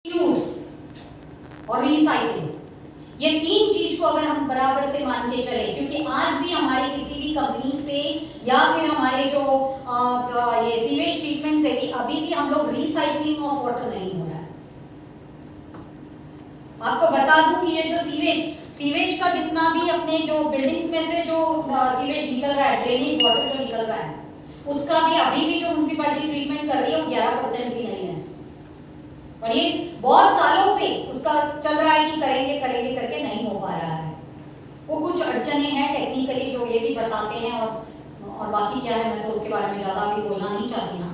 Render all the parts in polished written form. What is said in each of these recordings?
Use और recycling, ये तीन चीज को अगर हम बराबर से मान के चले, क्योंकि आज भी हमारे किसी भी कंपनी से या फिर हमारे जो ये सीवेज ट्रीटमेंट से भी अभी भी हम लोग रिसाइकलिंग ऑफ वाटर नहीं हो रहा है। आपको बता दूं कि ये जो सीवेज का जितना भी अपने जो बिल्डिंग्स में से जो सीवेज निकल रहा है, ड्रेनेज वाटर जो निकल रहा है, उसका भी अभी भी जो म्युनिसिपैलिटी ट्रीटमेंट कर रही है वो 11% भी नहीं है। और ये बहुत सालों से उसका चल रहा है कि करेंगे करेंगे करके नहीं हो पा रहा है। वो कुछ अड़चने हैं टेक्निकली जो ये भी बताते हैं, और बाकी क्या है मैं तो उसके बारे में ज़्यादा अभी बोलना नहीं चाहती ना,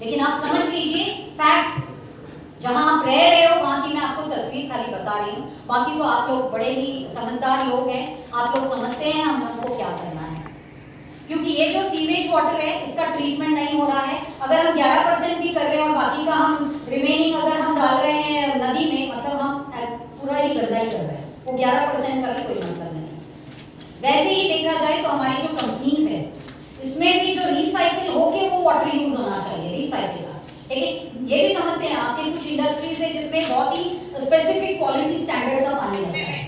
लेकिन आप समझ लीजिए फैक्ट, जहां आप रह रहे हो वहां की मैं आपको तस्वीर खाली बता रही हूँ। बाकी तो आप लोग बड़े ही समझदार लोग हैं, आप लोग समझते हैं हम लोगों को क्या करना है, क्योंकि ये जो सीवेज वाटर है इसका ट्रीटमेंट नहीं हो रहा है। अगर हम 11% भी कर रहे हैं और बाकी का हम रिमेनिंग अगर हम डाल रहे हैं नदी में, मतलब हम पूरा ही गंदा ही कर रहे हैं, वो 11% का भी कोई मतलब नहीं। वैसे ही देखा जाए तो हमारी जो कंपनीज है इसमें भी जो रिसाइकिल होके वो वाटर यूज होना चाहिए, रिसाइकिल का। लेकिन ये भी समझते हैं आपके कुछ इंडस्ट्रीज है जिसमें बहुत ही स्पेसिफिक क्वालिटी स्टैंडर्ड का पानी लगता है,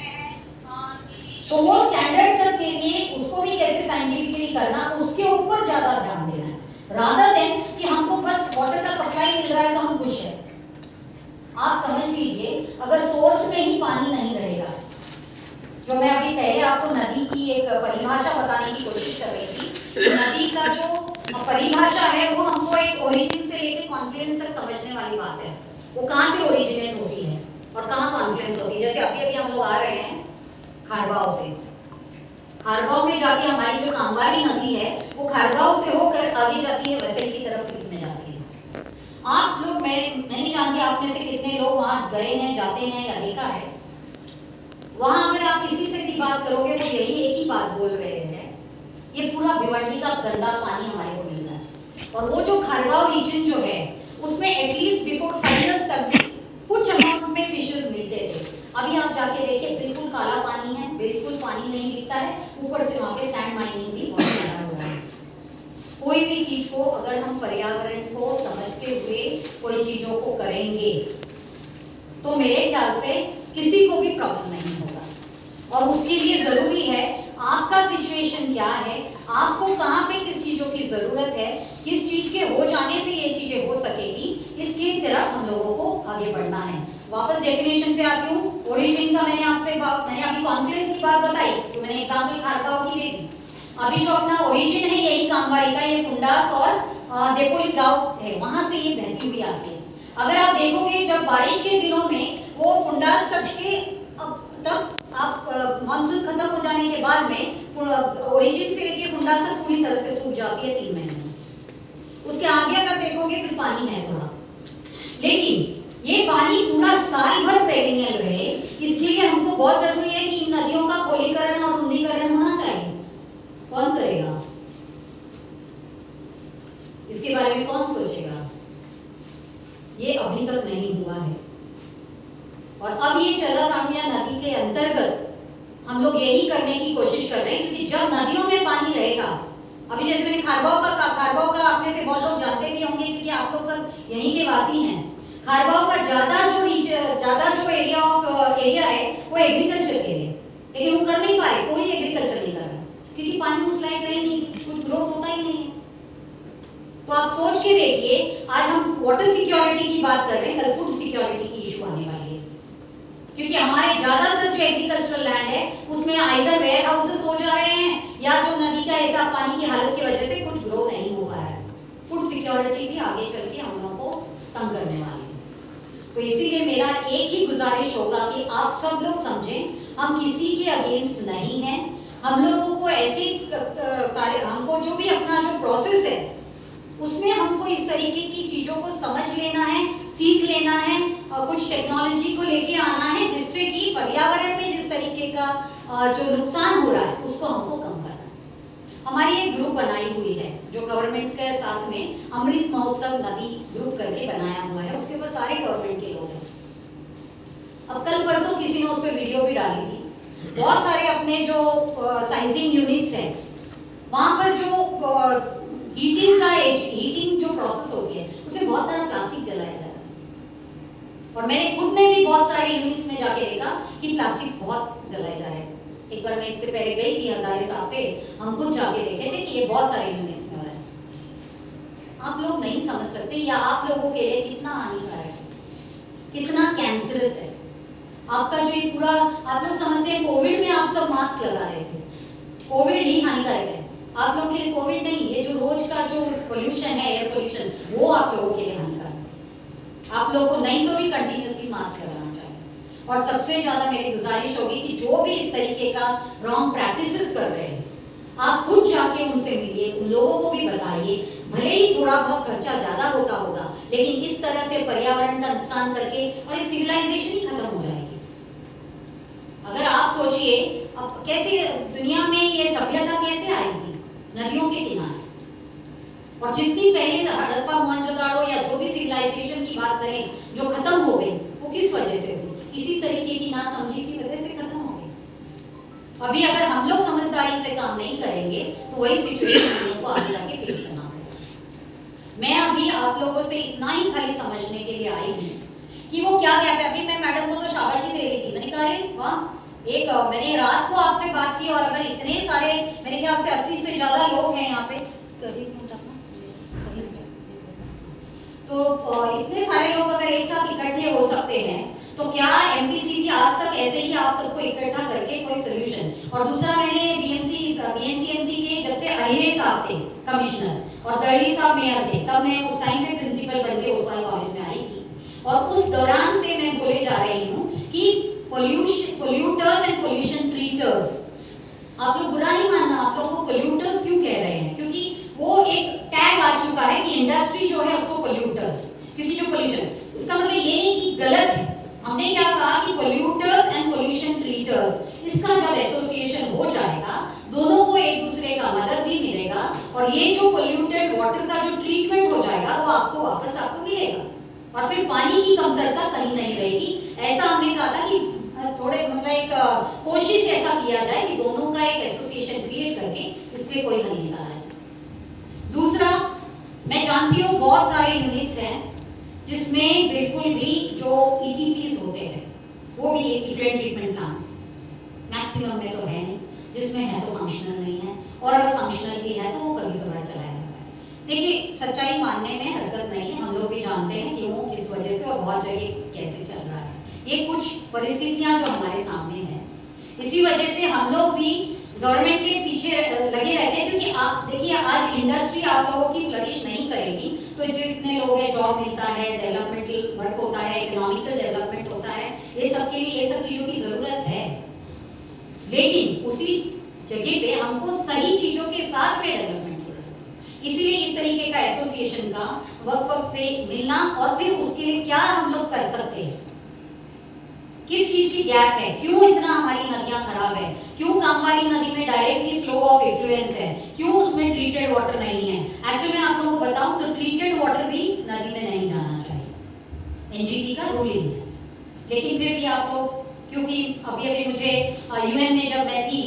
तो वो स्टैंडर्ड तक के लिए उसको भी कैसे साइंटिफिकली करना, उसके ऊपर ज्यादा ध्यान देना है, रादर देन कि हमको बस वाटर का सप्लाई मिल रहा है तो हम खुश हैं। आप समझ लीजिए अगर सोर्स में ही पानी नहीं रहेगा, जो मैं अभी पहले आपको नदी की एक परिभाषा बताने की कोशिश कर रही थी, नदी का जो परिभाषा है वो हमको एक ओरिजिन से लेके कॉन्फ्लुएंस तक समझने वाली बात है। वो कहाँ से ओरिजिनेट होती है और कहाँ कॉन्फ्लुएंस होती है। जैसे अभी अभी हम लोग आ रहे हैं खारगांव से, खारगांव में जाके हमारी जो कामवारी नदी है वो खारगांव से होकर आगे जाती है वसई की तरफ में जाती है। आप लोग, मैं नहीं जानती आप में से कितने लोग वहां गए हैं, जाते हैं या देखा है। वहां अगर आप किसी से भी बात करोगे तो यही एक ही बात बोल रहे हैं, ये पूरा भिवंडी का गंदा पानी हमारे को मिल रहा है। और वो जो खारगांव रीजन जो है उसमें एटलीस्ट बिफोर 5 इयर्स तक भी कुछ अमाउंट में फिशेस मिलते थे। अभी आप जाके देखिए बिल्कुल काला पानी है, बिल्कुल पानी नहीं दिखता है, ऊपर से वहाँ पे सैंड माइनिंग भी बहुत ज़्यादा हो रहा है। कोई भी चीज को अगर हम पर्यावरण को समझते हुए कोई चीजों को करेंगे तो मेरे ख्याल से किसी को भी प्रॉब्लम नहीं होगा। और उसके लिए जरूरी है आपका सिचुएशन क्या है, आपको कहाँ पे किस चीजों की जरूरत है, किस चीज के हो जाने से ये चीजें हो सकेगी, इसकी तरफ हम लोगों को आगे बढ़ना है। वापस डेफिनेशन पे आती हूँ। ओरिजिन का मैंने अभी कॉन्फ्लुएंस की बात बताई, जो मैंने एग्जांपल खारगांव की दी थी। अभी जो अपना ओरिजिन है यही कामवारी का, ये फुंडास और देपोली गांव है, वहां से ये बहती हुई आती है। अगर आप देखोगे जब बारिश के दिनों में वो फुंडास तक के तब आप मानसून खत्म हो जाने के बाद में ओरिजिन से लेके फुंडास तक पूरी तरह से सूख जाती है 3 महीने में। उसके आगे अगर देखोगे फिर पानी है थोड़ा, लेकिन ये पानी पूरा साल भर पेरिनियल रहे, इसके लिए हमको बहुत जरूरी है कि इन नदियों का खोलीकरण और रुंदीकरण होना चाहिए। कौन करेगा इसके बारे में, कौन सोचेगा? ये अभी तक नहीं हुआ है। और अब ये चला जामिया नदी के अंतर्गत हम लोग यही करने की कोशिश कर रहे हैं, क्योंकि जब नदियों में पानी रहेगा, अभी जैसे मैंने खारगांव का आपने से बहुत लोग जानते भी होंगे क्योंकि आप लोग सब यहीं के वासी हैं। खारगांव का ज्यादा जो एरिया है वो एग्रीकल्चर के लिए, लेकिन वो कर नहीं पा रहे, कोई एग्रीकल्चर नहीं कर रहा क्योंकि पानी उस लायक रहे नहीं, कुछ ग्रोथ होता ही नहीं है। तो आप सोच के देखिए, आज हम वाटर सिक्योरिटी की बात कर रहे हैं, कल फूड सिक्योरिटी की इशू आने वाली है, क्योंकि हमारे ज्यादातर जो एग्रीकल्चरल लैंड है उसमें आइदर वेयर हाउसेस हो जा रहे हैं या जो नदी का ऐसा पानी की हालत की वजह से कुछ ग्रो नहीं हो रहा है। फूड सिक्योरिटी भी आगे चल के हम लोगों को तंग करने वाली है। तो इसीलिए मेरा एक ही गुजारिश होगा कि आप सब लोग समझें, हम किसी के अगेंस्ट नहीं हैं। हम लोगों को ऐसे कार्य, हमको जो भी अपना जो प्रोसेस है उसमें हमको इस तरीके की चीजों को समझ लेना है, सीख लेना है, और कुछ टेक्नोलॉजी को लेके आना है जिससे कि पर्यावरण में जिस तरीके का जो नुकसान हो रहा है उसको हमको कम करना है। हमारी एक ग्रुप बनाई हुई है जो गवर्नमेंट के साथ में अमृत महोत्सव नदी ग्रुप करके बनाया हुआ है, उसके ऊपर सारे गवर्नमेंट के लोग हैं। अब कल परसों किसी ने उस पर वीडियो भी डाली थी। बहुत सारे अपने जो साइजिंग यूनिट्स हैं वहां पर जो हीटिंग जो प्रोसेस होती है उसमें बहुत सारा प्लास्टिक जलाया जा रहा है। और मैंने खुद ने भी बहुत सारे यूनिट्स में जाके देखा कि प्लास्टिक्स बहुत जलाए जा रहे हैं। एक बार मैं इससे पहले गई थी, हजारे साहब थे, हम खुद जाके देखे थे कि ये बहुत सारे यूनिट्स में हो रहा है। आप लोग नहीं समझ सकते या आप लोगों के लिए कितना हानिकारक है, कितना कैंसरस है। आपका जो ये पूरा, आप लोग समझते हैं कोविड में आप सब मास्क लगा रहे थे, कोविड ही हानिकारक है। आप लोगों के लिए कोविड नहीं, ये जो रोज का जो पोल्यूशन है, एयर पोल्यूशन, वो आप लोगों के लिए हानिकारक है। आप लोगों को नहीं तो भी कंटिन्यूसली मास्क लगाना चाहिए। और सबसे ज्यादा मेरी गुजारिश होगी कि जो भी इस तरीके का रॉन्ग प्रैक्टिसेस कर रहे हैं, आप खुद जाके उनसे मिलिए, उन लोगों को भी बताइए। भले ही थोड़ा बहुत खर्चा ज्यादा होता होगा, लेकिन इस तरह से पर्यावरण का नुकसान करके और एक सिविलाइजेशन ही खत्म हो जाएगी। अगर आप सोचिए अब कैसे दुनिया में ये सभ्यता कैसे आएगी, नदियों के किनारे। और जितनी पहले हड़प्पा मोहनजोदाड़ो या जो भी सिविलाइजेशन की बात करें जो खत्म हो गई, वो किस वजह से हुई? इसी तरीके की नासमझी की वजह से खत्म हो गई। अभी अगर हम लोग समझदारी से काम नहीं करेंगे तो वही सिचुएशन हम लोग को आगे जाके फेस करना पड़ेगा। मैं अभी आप लोगों से इतना ही खाली समझने के लिए आई हूँ कि वो क्या गैप है। अभी मैं मैडम को तो शाबाशी दे रही थी, मैंने कहा अरे वाह, मैंने रात को आपसे बात की और अगर इतने सारे, मेरे ख्याल से 80 से ज्यादा लोग हैं यहाँ पे, तो इतने सारे लोग अगर एक साथ इकट्ठे हो सकते हैं तो क्या एमपीसीबी आज तक ऐसे ही आप सबको इकट्ठा करके कोई सोल्यूशन। और दूसरा, मैंने बीएनसीएमसी के जब से अहिरे साहब थे कमिश्नर और दर्ली साहब मेयर थे, तब मैं उस टाइम पे प्रिंसिपल बन के ओसवाई कॉलेज में आई थी। और उस दौरान से मैं बोले जा रही हूँ कि पोल्यूटर्स एंड पोल्यूशन ट्रीटर्स, आप लोग बुरा नहीं मानना, आप लोग को पोल्यूटर्स क्यों कह रहे हैं? क्योंकि वो एक टैग आ चुका है कि इंडस्ट्री जो है उसको पोल्यूटर्स, क्योंकि जो पोल्यूशन, उसका मतलब ये नहीं कि गलत है। हमने क्या कहा कि पोल्यूटर्स एंड पोल्यूशन ट्रीटर्स, इसका जब एसोसिएशन हो जाएगा, दोनों को एक दूसरे का मदद भी मिलेगा और ये जो पोल्यूटेड वाटर का जो ट्रीटमेंट हो जाएगा वो आपको वापस आपको मिलेगा और फिर पानी की कमतरता कहीं नहीं रहेगी। ऐसा हमने कहा था कि थोड़े मतलब एक कोशिश ऐसा किया जाए कि दोनों का एक एसोसिएशन क्रिएट करके इस पे कोई हल निकाला जाए। दूसरा, मैं जानती हूँ बहुत सारे यूनिट्स हैं जिसमें बिल्कुल भी जो ईटीपीस होते हैं वो भी इफ्लुएंट ट्रीटमेंट प्लांट्स मैक्सिमम में तो है नहीं, जिसमें है तो फंक्शनल नहीं है, और अगर फंक्शनल भी है तो वो कभी कभार चलाया जाता है। देखिए, सच्चाई मानने में हरकत नहीं है, हम लोग भी जानते हैं कि वो किस वजह से और बहुत जगह कैसे चल रहा है। ये कुछ परिस्थितियां जो हमारे सामने हैं, इसी वजह से हम लोग भी गवर्नमेंट के पीछे लगे रहते हैं। क्योंकि आप देखिए, आज इंडस्ट्री आप लोगों की फ्लरिश नहीं करेगी तो जो इतने लोग हैं, जॉब मिलता है, डेवलपमेंटल वर्क होता है, इकोनॉमिकल डेवलपमेंट होता है, ये सब के लिए ये सब चीजों की जरूरत है। लेकिन उसी जगह पे हमको सही चीजों के साथ में डेवलपमेंट की जरूरत है। इसीलिए इस तरीके का एसोसिएशन का वक्त वक्त पे मिलना, और फिर उसके लिए क्या हम लोग कर सकते हैं, किस चीज की गैप है, क्यों इतना हमारी नदियां खराब है, क्यों कामवारी नदी में डायरेक्टली फ्लो ऑफ इफ्लुएंस है, क्यों उसमें ट्रीटेड वाटर नहीं है। एक्चुअली मैं आप लोगों को बताऊं तो ट्रीटेड वाटर भी नदी में नहीं जाना चाहिए, एनजीटी का रूलिंग है। लेकिन फिर भी आप लोग, क्योंकि अभी मुझे यूएन में जब मैं थी,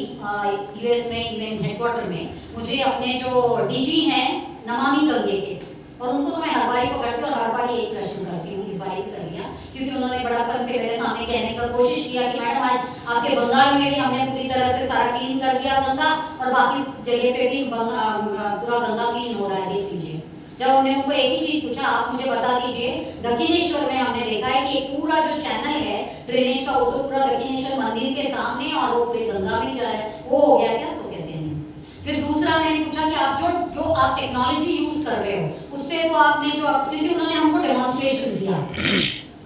यूएस में यूएन हेडक्वार्टर में, मुझे अपने जो डीजी हैं नमामि गंगे के, और उनको तो मैं हर बारी पकड़ती हूँ और हर बारी एक प्रश्न करती हूँ, इस बारी भी कर लिया, क्योंकि उन्होंने बड़ापन से मेरे सामने कहने का कोशिश किया कि मैडम आज आपके बंगाल में भी हमने पूरी तरह से सारा क्लीन कर दिया गंगा, और बाकी जगह पे भी पूरा गंगा क्लीन हो रहा है, देख लीजिए। जब हमने उनको एक ही चीज पूछा, आप मुझे बता दीजिए, दक्षिणेश्वर में हमने देखा है कि एक पूरा जो चैनल है ड्रेनेज का, वो तो पूरा दक्षिणेश्वर मंदिर के सामने और वो पूरे गंगा में जा रहा है, वो हो गया क्या? तो कहते हैं नहीं। फिर दूसरा मैंने पूछा कि आप जो आप टेक्नोलॉजी यूज कर रहे हो उससे तो आपने जो, क्योंकि उन्होंने हमको डेमोन्स्ट्रेशन दिया,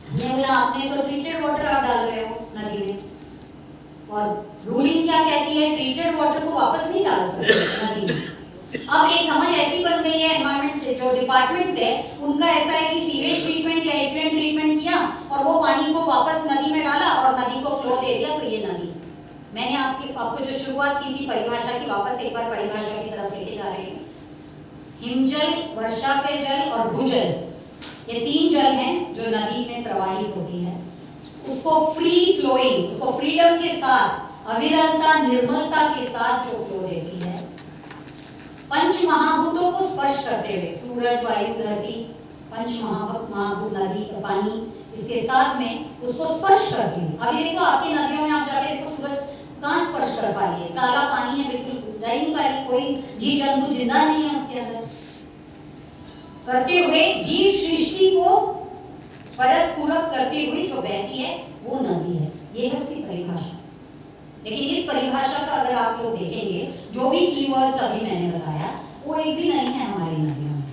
हमने बोला आपने तो ट्रीटेड वाटर आप डाल रहे हो नदी में, और रूलिंग क्या कहती है, ट्रीटेड वाटर को वापस नहीं डाल सकते नदी में। अब एक समझ ऐसी बन गई है, एनवायरमेंट जो डिपार्टमेंट्स है उनका ऐसा है कि सीवेज ट्रीटमेंट या इफ्लुएंट ट्रीटमेंट किया और वो पानी को वापस नदी में डाला और नदी को फ्लो दे दिया, तो ये नदी। मैंने आपको जो शुरुआत की थी परिभाषा की, वापस एक बार परिभाषा की तरफ लेके जा रही हूँ। हिमजल, वर्षा के जल और भूजल, ये तीन जल हैं जो नदी में प्रवाहित होती है, उसको फ्री फ्लोइंग, उसको फ्रीडम के साथ, अविरलता, निर्मलता के साथ जो फ्लो देती है, पंच महाभूतों को स्पर्श करते हुए, सूरज, वायु, धरती, पंच महाभूत नदी पानी, इसके साथ में उसको स्पर्श करती हूँ। अभी देखो आपकी नदियों में आप जाके देखो सूरज कहाँ स्पर्श कर पा रही है, काला पानी है, बिल्कुल जा ही नहीं पा रही, कोई जीव जंतु जिंदा नहीं है उसके अंदर। करते हुए जीव सृष्टि को परस्पूरक करती हुई जो बहती है वो नदी है, ये है उसकी परिभाषा। लेकिन इस परिभाषा का अगर आप लोग देखेंगे, जो भी कीवर्ड्स अभी मैंने बताया वो एक भी नहीं है हमारी नदियों में।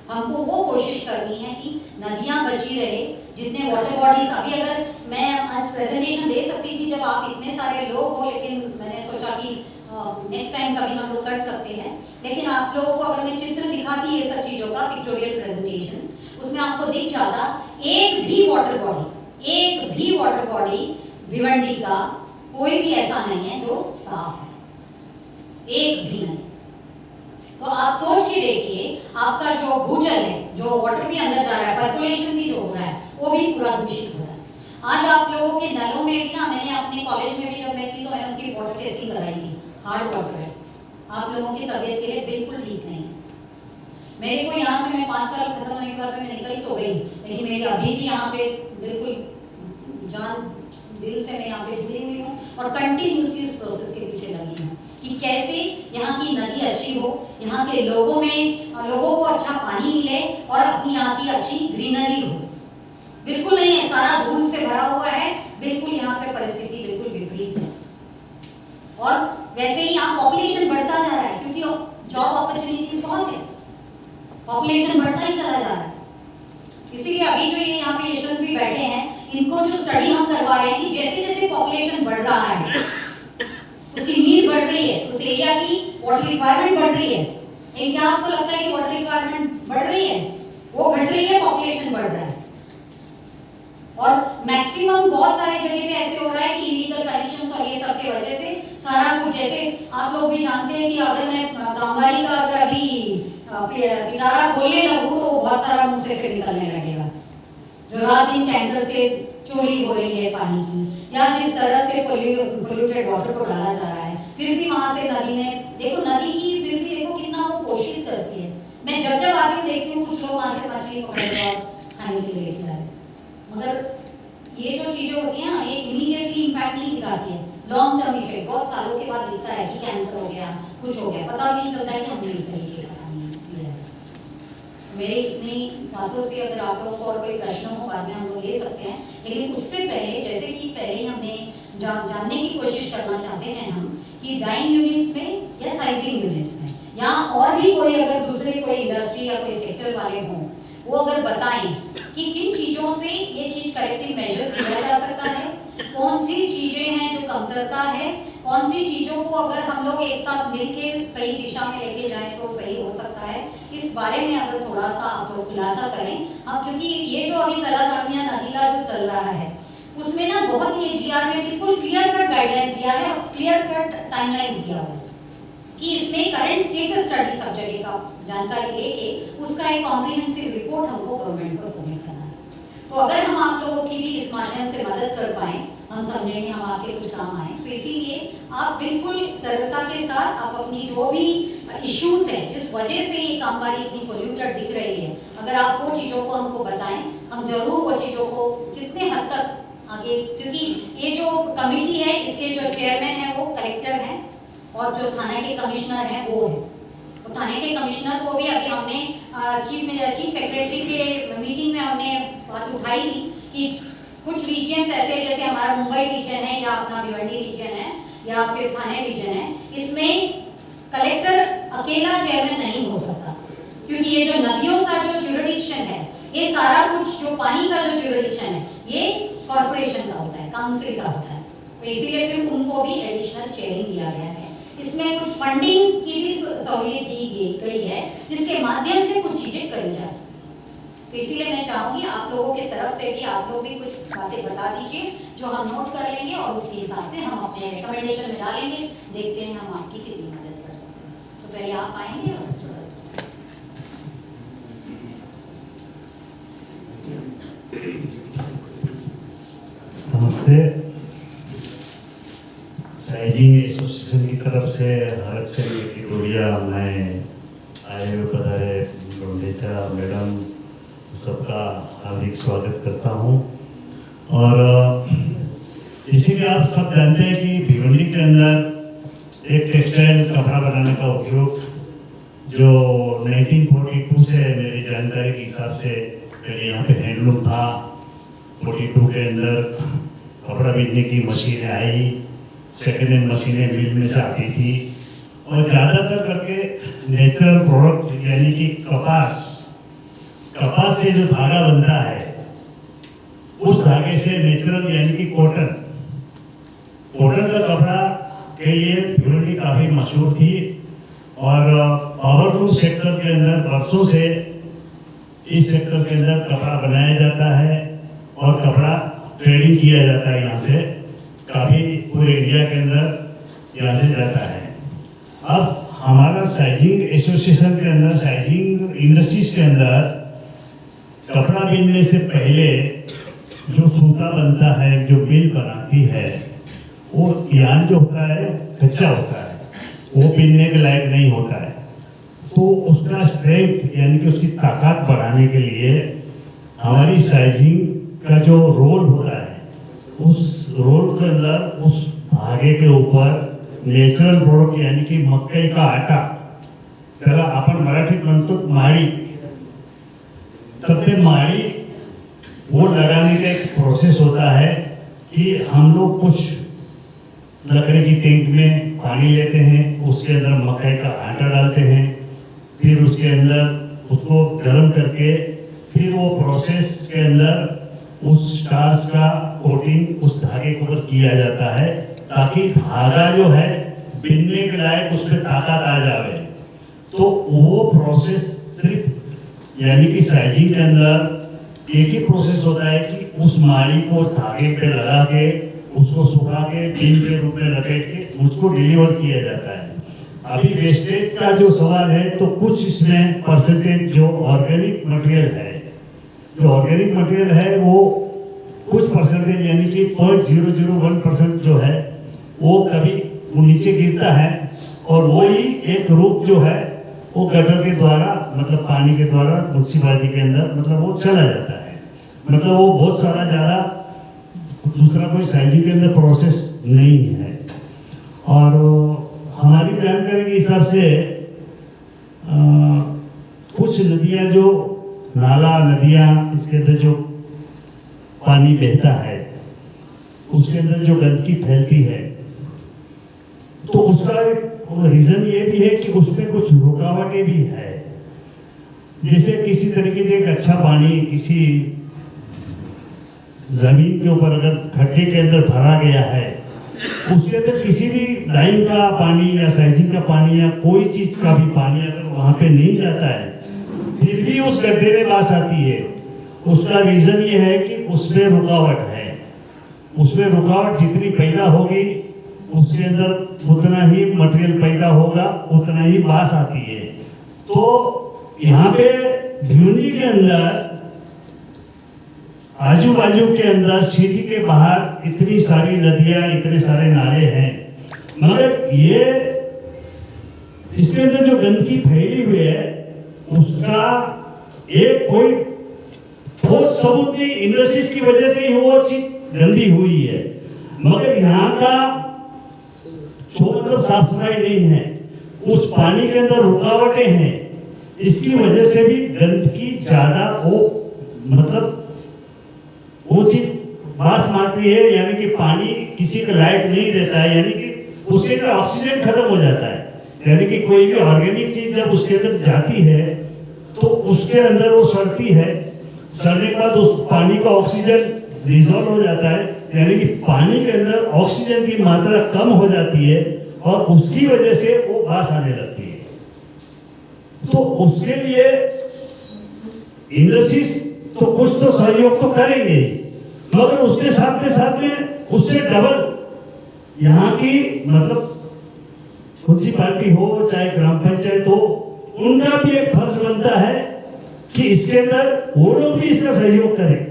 हमको वो कोशिश करनी है कि नदियां बची रहे, जितने वाटर बॉडीज, अभी अगर मैं आज प्रेजेंटेशन दे सकती थी जब आप इतने सारे लोग हो, लेकिन मैंने सोचा कि नेक्स्ट टाइम कभी हम लोग कर सकते हैं। लेकिन आप लोगों को अगर मैं चित्र दिखाती ये सब चीजों का पिक्टोरियल प्रेजेंटेशन, उसमें आपको दिख जाता एक भी वाटर बॉडी भिवंडी का कोई भी ऐसा नहीं है जो साफ है, एक भी नहीं। तो आप सोच के देखिए, आपका जो भूजल है, जो वाटर भी अंदर जा रहा है, पर्कुलेशन भी जो हो रहा है, वो भी पूरा दूषित हो रहा है। आज आप लोगों के नलों में भी ना, मैंने अपने कॉलेज में भी जब मैं थी तो मैंने उसकी वाटर टेस्टिंग कराई थी, हार्ड वाटर है, आप लोगों की तबीयत के लिए बिल्कुल ठीक नहीं है। मेरे को यहाँ से मैं 5 साल खत्म होने के बाद में निकल तो गई, लेकिन मेरी अभी भी यहाँ पे बिल्कुल जान दिल से मैं यहाँ पे जुड़ी हुई हूँ और कंटिन्यूसली उस प्रोसेस के पीछे लगी हूँ कि कैसे यहाँ की नदी अच्छी हो, यहाँ के लोगों को अच्छा पानी मिले और अपनी यहाँ की अच्छी ग्रीनरी हो। बिल्कुल नहीं है, सारा धूल से भरा हुआ है, बिल्कुल यहाँ पे परिस्थिति बिल्कुल विपरीत है। और वैसे ही यहाँ पॉपुलेशन बढ़ता जा रहा है, क्योंकि जॉब अपॉर्चुनिटीज बहुत है, पॉपुलेशन बढ़ता ही चला जा रहा है। इसीलिए अभी जो ये यहाँ पे यशवंत भी बैठे हैं, इनको जो स्टडी हम करवा रहे हैं कि जैसे जैसे पॉपुलेशन बढ़ रहा है, उसकी नीड बढ़ रही है, उस एरिया की वाटर रिक्वायरमेंट बढ़ रही है। लेकिन क्या आपको लगता है कि वाटर रिक्वायरमेंट बढ़ रही है? वो घट रही है, पॉपुलेशन बढ़ रहा है। और मैक्सिमम बहुत सारे जगह पे ऐसे हो रहा है कि इलीगल कनेक्शंस और ये सब के वजह से सारा कुछ, जैसे आप लोग भी जानते हैं कि अगर मैं कामवाड़ी का अगर अभी पिटारा खोलने लगूं तो बहुत सारा मुंह से फिर निकलने लगेगा। जो रात दिन टैंकर से चोरी हो रही है पानी की, या जिस तरह से पोल्यूटेड वाटर को डाला जा रहा है, फिर भी वहां से नदी में देखो, नदी की फिर भी देखो कितना वो पोषित करती है। मैं जब आती हूँ देखती हूँ कुछ लोग वहां से मछली पकड़ कर खाने के लिए लेके आए, मगर ये जो चीजें होती है ना, ये इमीडिएटली इम्पैक्ट नहीं दिखाती है, लॉन्ग टर्म इफेक्ट बहुत सालों के बाद दिखता है कि कैंसर हो गया, कुछ हो गया, पता भी नहीं चलता है कि हमने इस तरीके का पानी पिया है। मेरे इतनी बातों से अगर आप लोगों को और कोई प्रश्न हो बाद में हम लोग ले सकते हैं, लेकिन उससे पहले, जैसे कि पहले ही हमने जानने की कोशिश करना चाहते हैं हम कि डाइंग यूनिट्स में या साइजिंग यूनिट्स में, या और भी कोई अगर दूसरे कोई इंडस्ट्री या कोई सेक्टर वाले हों, वो अगर बताएं कि किन चीजों से ये चीज करेक्टिव मेजर्स लिया जा सकता है, कौन सी चीजें हैं जो कमतरता है, कौन सी चीजों को अगर हम लोग एक साथ मिलके सही दिशा में लेके जाएं तो सही हो सकता है, इस बारे में अगर थोड़ा सा आप लोग खुलासा करें। अब क्योंकि ये जो अभी चला जामिया नदीला जो चल रहा है, उसमें ना बहुत ही जीआर में बिल्कुल क्लियर कट गाइडलाइंस दिया है, क्लियर कट टाइमलाइंस दिया हुआ है कि इसमें करंट स्टेटस स्टडी सब जगह का जानकारी लेके उसका एक कॉम्प्रिहेंसिव रिपोर्ट हमको गवर्नमेंट को सबमिट करना है। तो अगर हम आप लोगों की भी इस माध्यम से मदद कर पाए, हम समझेंगे हम आपके कुछ काम आए, तो इसीलिए आप बिल्कुल सरलता के साथ आप अपनी जो भी इश्यूज हैं, जिस वजह से ये कामगारी इतनी पोल्यूटेड दिख रही है, अगर आप वो चीज़ों को हमको बताएं, हम जरूर वो चीज़ों को जितने हद तक आगे, क्योंकि ये जो कमेटी है इसके जो चेयरमैन है वो कलेक्टर हैं और जो थाने के कमिश्नर हैं वो है। तो थाने के कमिश्नर को भी अभी हमने चीफ सेक्रेटरी के मीटिंग में हमने बात उठाई थी कि कुछ रीजन्स ऐसे जैसे हमारा मुंबई रीजन है या अपना भिवंडी रीजन है या फिर थाने रीजन है, इसमें कलेक्टर अकेला चेयरमैन नहीं हो सकता, क्योंकि ये जो नदियों का जो ज्यूरिडिक्शन है, ये सारा कुछ जो पानी का जो ज्यूरिडिक्शन है ये कॉर्पोरेशन का होता है, काउंसिल का होता है। तो इसीलिए फिर उनको भी एडिशनल चेयरिंग दिया गया है। इसमें कुछ फंडिंग की भी सहूलियत दी गई है जिसके माध्यम से कुछ चीजें करी जा सकती। तो इसीलिए मैं चाहूंगी आप लोगों की तरफ से भी आप लोग भी कुछ बातें बता दीजिए जो हम नोट कर लेंगे और उसके हिसाब से हम अपने रिकमेंडेशन में डालेंगे, देखते हैं हम आपकी कितनी मदद कर सकते हैं। तो पहले आप आएंगे और नमस्ते। साइजिंग एसोसिएशन की तरफ से हरचंद की गोड़िया मैं आए हुए पधारे गोंडेचा मैडम सबका हार्दिक स्वागत करता हूं। और इसीलिए आप सब जानते हैं कि भिवंडी के अंदर एक टेक्सटाइल कपड़ा बनाने का उद्योग जो 1942 से मेरी जानकारी के हिसाब से पहले यहाँ पे हैंडलूम था। 42 के अंदर कपड़ा बीनने की मशीनें आई, सेकेंड हैंड मशीनें मिल में से आती थी और ज़्यादातर करके नेचुरल प्रोडक्ट यानी कि कपास से जो धागा बनता है उस धागे से नेचुरल यानी कि कॉटन का कपड़ा के लिए भिवंडी काफ़ी मशहूर थी। और पावरलूम सेक्टर के अंदर वर्षों से इस सेक्टर के अंदर कपड़ा बनाया जाता है और कपड़ा ट्रेडिंग किया जाता है। यहाँ से काफ़ी पूरे इंडिया के अंदर यहाँ से जाता है। अब हमारा साइजिंग एसोसिएशन के अंदर, साइजिंग इंडस्ट्रीज के अंदर कपड़ा बीनने से पहले जो सूता बनता है, जो मिल बनाती है, वो यान जो होता है कच्चा होता है, वो बीनने के लायक नहीं होता है। तो उसका स्ट्रेंथ यानी कि उसकी ताकत बढ़ाने के लिए हमारी साइजिंग का जो रोल होता है, उस रोल के अंदर उस धागे के ऊपर नेचुरल प्रोडक्ट यानी कि मकई का आटा, त्याला आपण मराठीत म्हणतो माळी, तब पे माड़ी वो लगाने का एक प्रोसेस होता है कि हम लोग कुछ लकड़ी की टैंक में पानी लेते हैं, उसके अंदर मकई का आटा डालते हैं, फिर उसके अंदर उसको गर्म करके फिर वो प्रोसेस के अंदर उस स्टार्च का कोटिंग उस धागे के ऊपर किया जाता है ताकि धागा जो है बिनने के लायक उस पर ताकत आ जाए। तो वो प्रोसेस सिर्फ यानी कि साइजिंग के अंदर एक ही प्रोसेस होता है कि उस माड़ी को धागे पे लगा के उसको सुखा के पिन के रूप में लपेट के उसको डिलीवर किया जाता है। अभी वेस्टेज का जो सवाल है तो कुछ इसमें परसेंटेज जो ऑर्गेनिक मटेरियल है वो कुछ परसेंटेज यानी कि 0.001% जो है वो कभी नीचे गिरता है और वही एक रूप जो है वो गटर के द्वारा मतलब पानी के द्वारा म्यूनसिपालिटी के अंदर मतलब वो चला जाता है। मतलब वो बहुत सारा ज़्यादा दूसरा कोई साइजिंग के अंदर प्रोसेस नहीं है। और हमारी जानकारी के हिसाब से कुछ नदियाँ जो नदियाँ इसके अंदर जो पानी बहता है उसके अंदर जो गंदगी फैलती है तो उसका एक रीजन ये भी है कि उसमें कुछ रुकावटें भी है। जैसे किसी तरीके से एक अच्छा पानी किसी जमीन के ऊपर अगर खड्डे के अंदर भरा गया है, उसके अंदर किसी भी लाइन का पानी या साइजिंग का पानी या कोई चीज का भी पानी अगर वहां पे नहीं जाता है फिर भी उस गड्ढे में बास आती है। उसका रीजन ये है कि उसमें रुकावट है। उसमें रुकावट जितनी पैदा होगी उसके अंदर उतना ही मटेरियल पैदा होगा, उतना ही बास आती है। तो यहाँ पे भिवंडी के अंदर आजू बाजू के अंदर सिटी के बाहर इतनी सारी नदियां, इतने सारे नाले हैं, मगर ये इसके अंदर जो गंदगी फैली हुई है उसका एक कोई ठोस सबूत नहीं। इंडस्ट्रीज की वजह से ही वो चीज गंदी हुई है, मगर यहाँ का जो मतलब साफ सफाई नहीं है, उस पानी के अंदर रुकावटें हैं, इसकी वजह से भी गंदगी ज्यादा वो मतलब वो चीज बास मारती है। यानी कि पानी किसी के लायक नहीं रहता है, यानी कि उसके अंदर ऑक्सीजन खत्म हो जाता है। यानी कि कोई भी ऑर्गेनिक चीज जब उसके अंदर जाती है तो उसके अंदर वो सड़ती है, सड़ने के बाद उस पानी का ऑक्सीजन डिसॉल्व हो जाता है, यानी कि पानी के अंदर ऑक्सीजन की मात्रा कम हो जाती है और उसकी वजह से वो बास आने लगती है। तो उसके लिए इंडस्ट्रीज तो कुछ तो सहयोग तो करेंगे, मगर उसके साथ में उससे डबल यहाँ की मतलब म्यूनसिपालिटी हो चाहे ग्राम पंचायत हो, उनका भी एक फर्ज बनता है कि इसके अंदर वो लोग भी इसका सहयोग करें।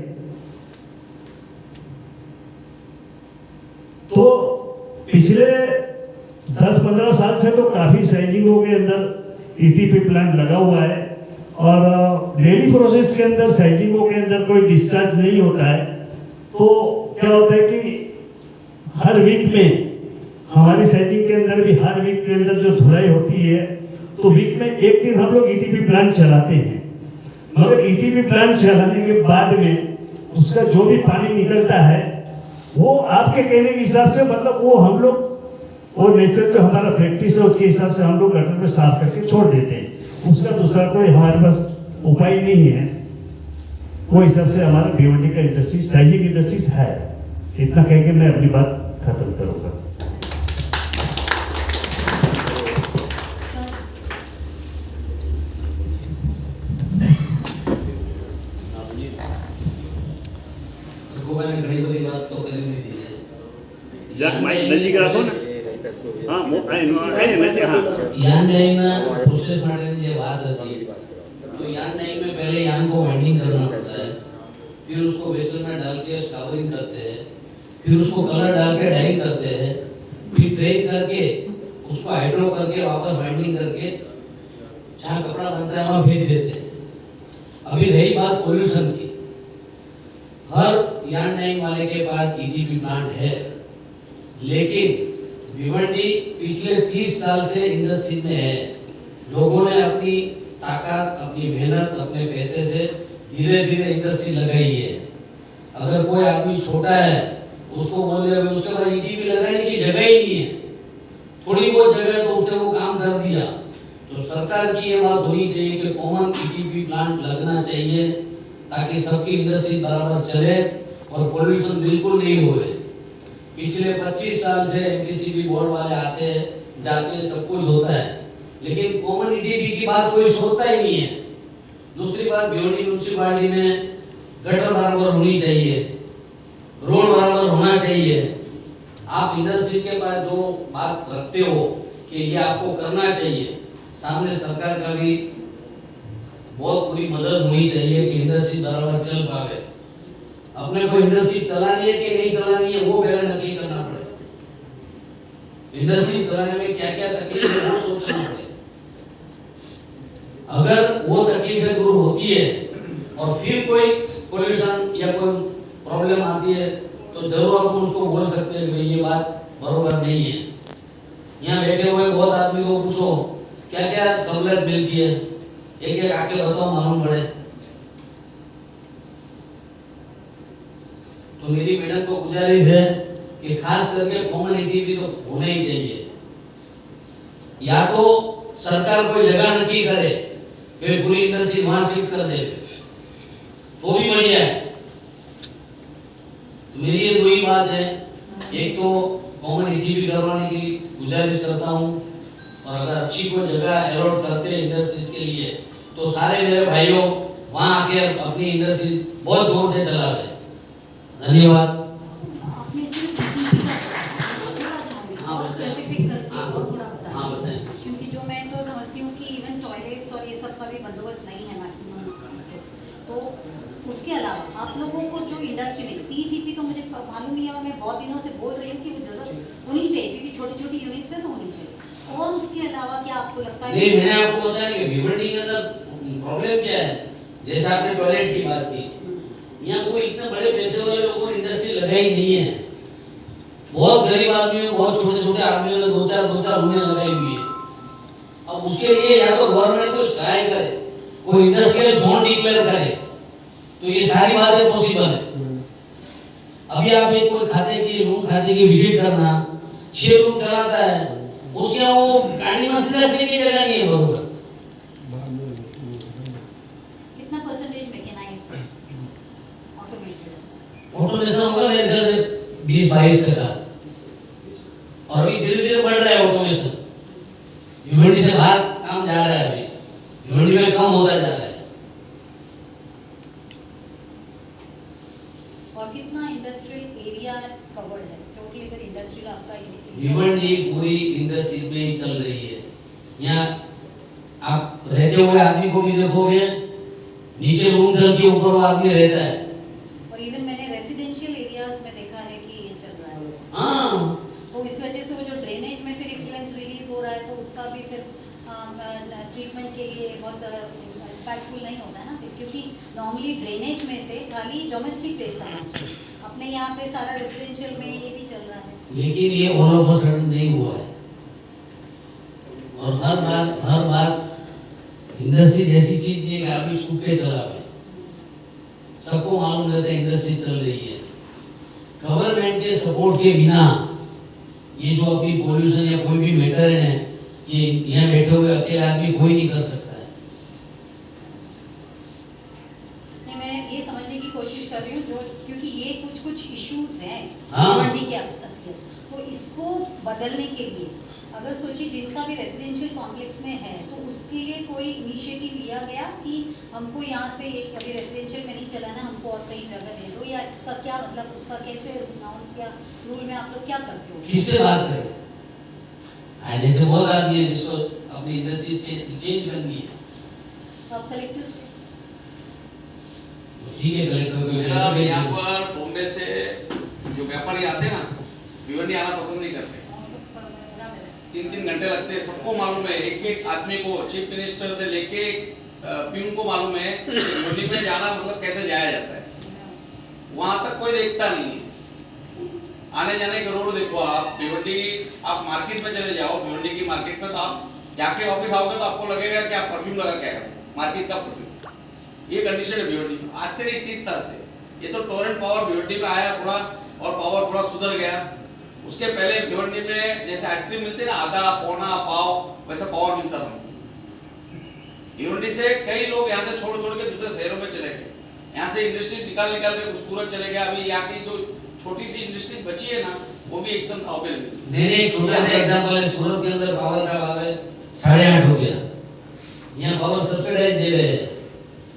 तो पिछले 10-15 साल से तो काफी साइजिंगों के अंदर ईटीपी प्लांट लगा हुआ है और डेली प्रोसेस के अंदर साइजिंगों के अंदर कोई डिस्चार्ज नहीं होता है, तो क्या होता है कि हर वीक में हमारी साइजिंग के अंदर भी हर वीक के अंदर जो धुलाई होती है, तो वीक में एक दिन हम लोग ईटीपी प्लांट चलाते हैं। मगर ईटीपी प्लांट चलाने के बाद में उसका जो भी पानी निकलता है वो आपके कहने के हिसाब से, मतलब वो हम लोग वो नेचर जो हमारा प्रैक्टिस है उसके हिसाब से हम लोग गटर में साफ करके छोड़ देते हैं। उसका दूसरा कोई हमारे पास उपाय नहीं है। वो हिसाब से हमारा भिवंडी का इंडस्ट्रीज साइजिंग इंडस्ट्रीज है। इतना कह के मैं अपनी बात खत्म करूंगा। मैंने घણી બધી વાત તો કરી દીધી છે। જક માઈક નજીક રાખો ને। હા આઈ નજીક। હા यान डाइंग में प्रोसेस माटेની જે વાત હતી, तो यान डाइंग में पहले यान को वाइंडिंग करना पड़ता है, फिर उसको वेसल में डाल के स्कावरिंग करते हैं, फिर उसको कलर डाल के डाइंग करते हैं, फिर ड्रेन करके उसको हाइड्रो करके वापस वाइंडिंग करके जहाँ कपड़ा बनता है वहाँ भेज देते हैं। अभी रही बात पोल्यूशन की, हर यान डाइंग वाले के पास ईटीपी प्लांट है, लेकिन भिवंडी पिछले 30 साल से इंडस्ट्री में है। लोगों ने अपनी ताकत, अपनी मेहनत, अपने पैसे से धीरे धीरे इंडस्ट्री लगाई है। अगर कोई आदमी छोटा है उसको बोल दे उसके पास ईटीपी लगाने की जगह ही नहीं है, थोड़ी बहुत जगह है तो उसने वो काम कर दिया। तो सरकार की ये बात होनी चाहिए कि कॉमन ईटीपी प्लांट लगना चाहिए ताकि सबकी इंडस्ट्री बराबर चले और पोल्यूशन बिल्कुल नहीं होवे। पिछले 25 साल से एमपीसीबी बोर्ड वाले आते हैं जाते हैं, सब कुछ होता है, लेकिन कॉमन ईटीपी की बात कोई सोचता ही नहीं है। दूसरी बात, भिवंडी म्युनिसिपालिटी में गटर बराबर होनी चाहिए, रोड बराबर होना चाहिए। आप इंडस्ट्री के पास जो बात रखते हो कि ये आपको करना चाहिए, सामने सरकार का भी बहुत पूरी मदद होनी चाहिए कि इंडस्ट्री बराबर चल पावे। अपने को इंडस्ट्री चलानी है कि नहीं चलानी है वो पहले नक्की करना पड़े। इंडस्ट्री चलाने में क्या क्या तकलीफ है वो सोचना पड़े। अगर वो तकलीफें दूर होती है और फिर कोई पोल्यूशन या कोई प्रॉब्लम आती है तो जरूर आप उसको बोल सकते हैं कि ये बात बरोबर नहीं है। यहाँ बैठे हुए बहुत आदमी को पूछो क्या क्या सहूलियत मिलती है, एक एक आके बताओ, मालूम पड़े। तो मेरी मैडम को गुजारिश है कि खास करके कॉमन ईटीपी तो होना ही चाहिए। या तो सरकार कोई जगह नक्की करे फिर पूरी इंडस्ट्री वहां शिफ्ट कर दे तो भी बढ़िया है। मेरी ये दो ही बात है, एक तो कॉमन ईटीपी करवाने की गुजारिश करता हूँ, और अगर अच्छी कोई जगह अलॉट करते हैं इंडस्ट्रीज के लिए तो सारे मेरे भाइयों वहां आके अपनी इंडस्ट्री बहुत जोर से चलावे। धन्यवाद। आपने सिर्फ ईटीपी का थोड़ा स्पेसिफिक करके और थोड़ा हाँ बताएं, बताएं। क्योंकि जो मैं तो समझती हूँ कि इवन टॉयलेट्स और ये सब का भी बंदोबस्त नहीं है मैक्सिमम उसके, तो उसके अलावा आप लोगों को जो इंडस्ट्री में सीईटीपी तो मुझे मालूम नहीं है और मैं बहुत दिनों से बोल रही हूँ कि वो जरूरत होनी चाहिए क्योंकि छोटी छोटी यूनिट्स है तो होनी चाहिए। और उसके अलावा क्या आपको लगता है? नहीं, मैंने आपको बताया कि भिवंडी के अंदर प्रॉब्लम क्या है, जैसे आपने टॉयलेट की बात की, यहाँ कोई इतने बड़े पैसे वाले लोगों ने इंडस्ट्री लगाई नहीं है। बहुत गरीब आदमियों, बहुत छोटे छोटे आदमियों ने दो चार रूमें लगाई हुई है। अब उसके लिए या तो गवर्नमेंट को सहाय करे, कोई इंडस्ट्रियल जोन डिक्लेयर करे, तो ये सारी बातें पॉसिबल है। अभी आप एक कोई खाते की विजिट करना, 6 रूम चलाता है, उसके वो गाड़ी मशीन रखने की जगह नहीं है बरोबर। कितना परसेंटेज मैकेनाइज्ड ऑटोमेटेड? ऑटोमेशन होगा मेरे ख्याल से 20-22%, और अभी धीरे धीरे बढ़ रहा है ऑटोमेशन। भिवंडी से बाहर काम जा रहा है, अभी भिवंडी में कम होता जा रहा है। और कितना इंडस्ट्रियल एरिया कवर्ड है टोटली अगर इंडस्ट्रियल आपका भिवंडी पूरी इंडस्ट्री में ही चल रही है। यहाँ आप रहते हुए आदमी को भी देखोगे, नीचे रूम चल के ऊपर वो आदमी रहता है। और इवन मैंने रेजिडेंशियल एरियाज में देखा है कि ये चल रहा है। हाँ, तो इस वजह से वो जो ड्रेनेज में फिर इफ्लुएंस रिलीज हो रहा है तो उसका भी फिर ट्रीटमेंट के लिए बहुत इम्पैक्टफुल नहीं होता है ना, क्योंकि नॉर्मली ड्रेनेज में से खाली डोमेस्टिक प्लेस करना चाहिए। अपने यहाँ पे सारा रेजिडेंशियल में ये भी चल रहा है। लेकिन ये ऑल ऑफ अ सडन नहीं हुआ है, और हर बार इंडस्ट्री जैसी चीज नहीं है कि अभी छुप के चला है, सबको मालूम रहता है इंडस्ट्री चल रही है। गवर्नमेंट के सपोर्ट के बिना ये जो अभी पॉल्यूशन या कोई भी मैटर है, ये यहाँ बैठे हुए अकेले आदमी कोई नहीं कर सकता है। नहीं, मैं ये समझने की कोशिश कर रही हूँ जो, क्योंकि ये कुछ इश्यूज हैं हाँ। भिवंडी के असलियत, तो इसको बदलने के लिए अगर सोचिए जिनका भी रेजिडेंशियल कॉम्प्लेक्स में है तो उसके लिए कोई इनिशिएटिव लिया गया कि हमको यहाँ से एक अभी रेजिडेंशियल में नहीं चलाना, हमको और कहीं जगह दे दो, या इसका क्या मतलब, उसका कैसे अनाउंस या रूल में आप लोग क्या करते हो? किससे बात करें? आज जैसे बहुत आदमी है जिसको अपनी इंडस्ट्री चेंज करनी है, तो आप कलेक्टर से ठीक है कलेक्टर को मैडम यहाँ पर बॉम्बे से जो व्यापारी आते हैं ना, भिवंडी आना पसंद नहीं करते। 3-3 घंटे लगते हैं, सबको मालूम है। एक आदमी को, चीफ मिनिस्टर से लेके पीयून को मालूम है भिवंडी में जाना मतलब कैसे जाया जाता है। वहां तक कोई देखता नहीं है। आने जाने के रोड देखो आप, भिवंडी आप मार्केट में चले जाओ, भिवंडी की मार्केट में तो आप जाके वापस आओगे तो आपको लगेगा कि आप परफ्यूम लगा के आए हो, मार्केट का परफ्यूम। ये कंडीशन है भिवंडी में आज से नहीं 30 साल से। ये तो टोरेंट पावर भिवंडी में आया थोड़ा, और पावर थोड़ा सुधर गया। उसके पहले भिवंडी में जैसे आइसक्रीम मिलती है ना, आधा पौना पाव, वैसा पावर मिलता था। भिवंडी से कई लोग यहाँ से छोड़ छोड़ के दूसरे शहरों में चले गए, यहाँ से इंडस्ट्री निकाल के सूरत चले गए। अभी यहाँ की जो छोटी सी इंडस्ट्री बची है ना, वो भी एकदम ताव पे लगी। मेरे एक छोटा सा एग्जांपल है, सूरत के अंदर पावर का भाव है 8.5 हो गया, यहाँ पावर सब्सिडाइज दे रहे हैं,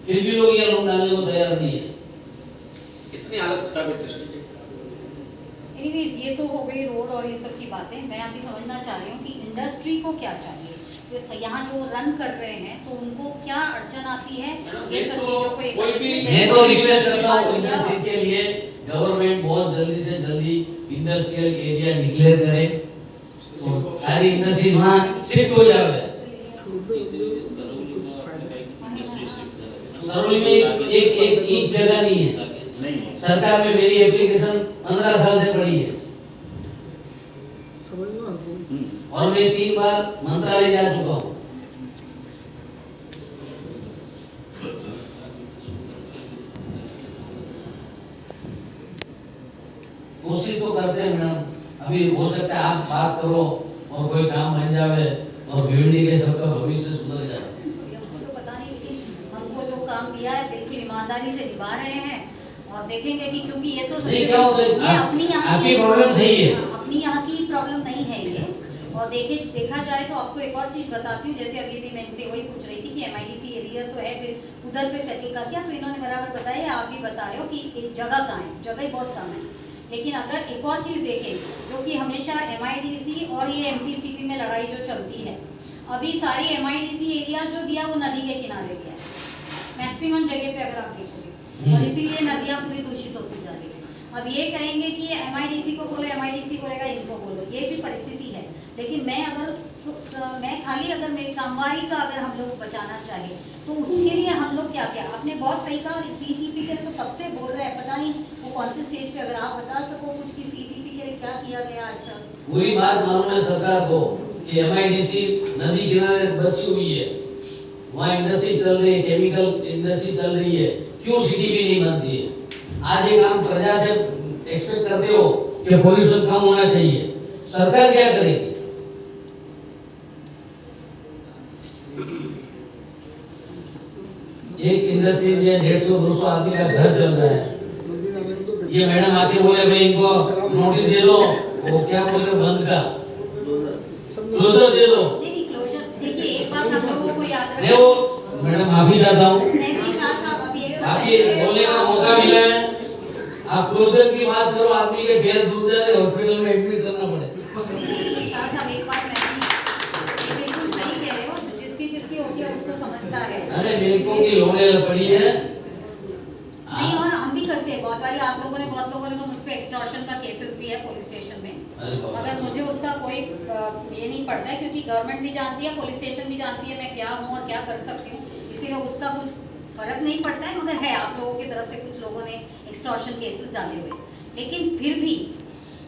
फिर भी लोग यहाँ लोन डालने को तैयार नहीं है। कितनी हालत खराब है इंडस्ट्री की। एनीवेज, ये तो हो गई रोड और ये सब की बातें। मैं अभी समझना चाह रही हूँ कि इंडस्ट्री को क्या चाहिए, यहाँ जो रन कर रहे हैं तो उनको क्या अड़चन आती है, ये सब चीजों को एक मैं तो रिक्वेस्ट करता हूँ इंडस्ट्री के लिए, गवर्नमेंट बहुत जल्दी से जल्दी इंडस्ट्रियल एरिया डिक्लेयर करे, तो सारी इंडस्ट्री वहाँ शिफ्ट हो जाए। सरोली में एक जगह नहीं है, सरकार में मेरी एप्लीकेशन 15 साल से पड़ी है, और मैं 3 बार मंत्रालय जा चुका हूँ। कोशिश तो करते हैं मैडम, अभी हो सकता है आप बात करो और कोई काम बन जावे और भिवंडी के सबका भविष्य सुधर जाए। हमको तो पता नहीं, लेकिन हमको जो काम दिया है बिल्कुल ईमानदारी से निभा रहे हैं, और देखेंगे कि क्योंकि ये तो नहीं, क्या होता है, ये अपनी यहाँ आपकी प्रॉब्लम सही है, अपनी यहाँ की प्रॉब्लम नहीं है ये। और देखा जाए तो आपको एक और चीज बताती हूँ, जैसे अभी भी मैं इनसे वही पूछ रही थी कि MIDC एरिया तो है, फिर उधर पे सेटल कर दिया, तो इन्होंने बराबर बताया, आप भी बता रहे हो कि एक जगह कहाँ है, जगह बहुत कम है। लेकिन अगर एक और चीज देखें, जो कि हमेशा MIDC और ये MPCP में लड़ाई जो चलती है, अभी सारी MIDC एरिया जो दिया वो नदी के किनारे गया मैक्सिमम जगह पे, अगर आप देखोगे, और इसीलिए नदियाँ पूरी दूषित होती जा रही है। अब ये कहेंगे कि MIDC को बोलो, MIDC बोलेगा इनको बोलो, ये भी परिस्थिति है। लेकिन मैं खाली अगर मेरी कामवारी का अगर हम लोग बचाना चाहे तो उसके लिए हम लोग क्या क्या, आपने बहुत सही कहा, CTP के लिए तो कब से बोल रहे हैं, पता नहीं वो कौन से स्टेज पे, अगर आप बता सको कुछ कि CTP के लिए क्या किया गया आज तक। पूरी बात मालूम है सरकार को कि MIDC नदी किनारे बसी हुई है, वहाँ इंडस्ट्री चल रही है, केमिकल इंडस्ट्री चल रही है, क्यों CTP नहीं बनती है? आज एक आम प्रजा से एक्सपेक्ट करते हो कि पॉल्यूशन कम होना चाहिए, सरकार क्या करेगी? एक इंडस्ट्री में 150-200 आदमी का घर चल रहा है, ये मैडम आके बोले भाई इनको नोटिस दे दो, वो क्या बोले बंद का क्लोजर दे दो। नहीं क्लोजर, देखिए एक बात हम लोगों को याद रखना, नहीं वो मैडम माफी चाहता हूँ, नहीं शाह साहब अभी अभी बोलने का मौका मिला है, आप क्लोजर की बात करो, आदमी के पैर टूट जाए, हॉस्पिटल में एडमिट करना पड़े। शाह साहब एक बात मैं भी बिल्कुल सही कह रहे हो, जिसकी होती है उसको समझता है। अरे बैंकों की लोनें पड़ी है, नहीं, और हम भी करते हैं बहुत बारी, आप लोगों ने बहुत लोगों ने तो मुझ पे एक्सटॉर्शन का केसेस भी है पुलिस स्टेशन में, अरे बाप रे। मगर मुझे उसका कोई ये नहीं पड़ता है, क्योंकि गवर्नमेंट भी जानती है, पुलिस स्टेशन भी जानती है मैं क्या हूँ और क्या कर सकती हूँ, इसीलिए उसका कुछ फर्क नहीं पड़ता है। मगर है आप लोगों की तरफ से कुछ लोगों ने एक्सटॉर्शन केसेस डाले हुए, लेकिन फिर भी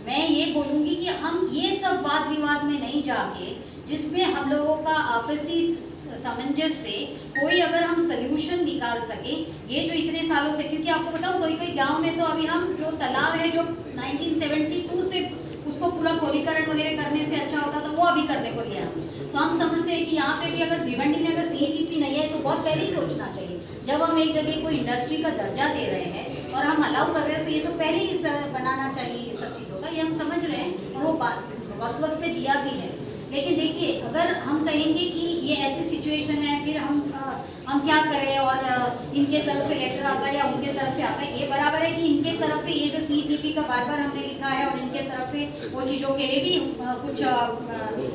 मैं ये बोलूँगी कि हम ये सब वाद विवाद में नहीं जाके, जिसमें हम लोगों का आपसी सामंजस्य से कोई अगर हम सल्यूशन निकाल सके, ये जो इतने सालों से, क्योंकि आपको बताऊं कोई कोई गांव में तो अभी हम जो तालाब है जो 1972 से उसको पूरा खोलीकरण वगैरह करने से अच्छा होता था, वो अभी करने को लिया हम। तो हम समझते हैं कि यहाँ पे भी अगर भिवंडी में अगर CETP नहीं है तो बहुत पहले ही सोचना चाहिए। जब हम एक जगह कोई इंडस्ट्री का दर्जा दे रहे हैं और हम अलाउ कर रहे हैं, तो ये तो पहले ही बनाना चाहिए ये सब चीज़ों का, ये हम समझ रहे हैं और वो वक्त वक्त पे दिया भी है। लेकिन देखिए, अगर हम कहेंगे कि ये ऐसी सिचुएशन है, फिर हम क्या करें, और इनके तरफ से लेटर आता है या उनके तरफ से आता है, ये बराबर है कि इनके तरफ से ये जो CETP का बार बार हमने लिखा है और इनके तरफ से वो चीज़ों के लिए भी कुछ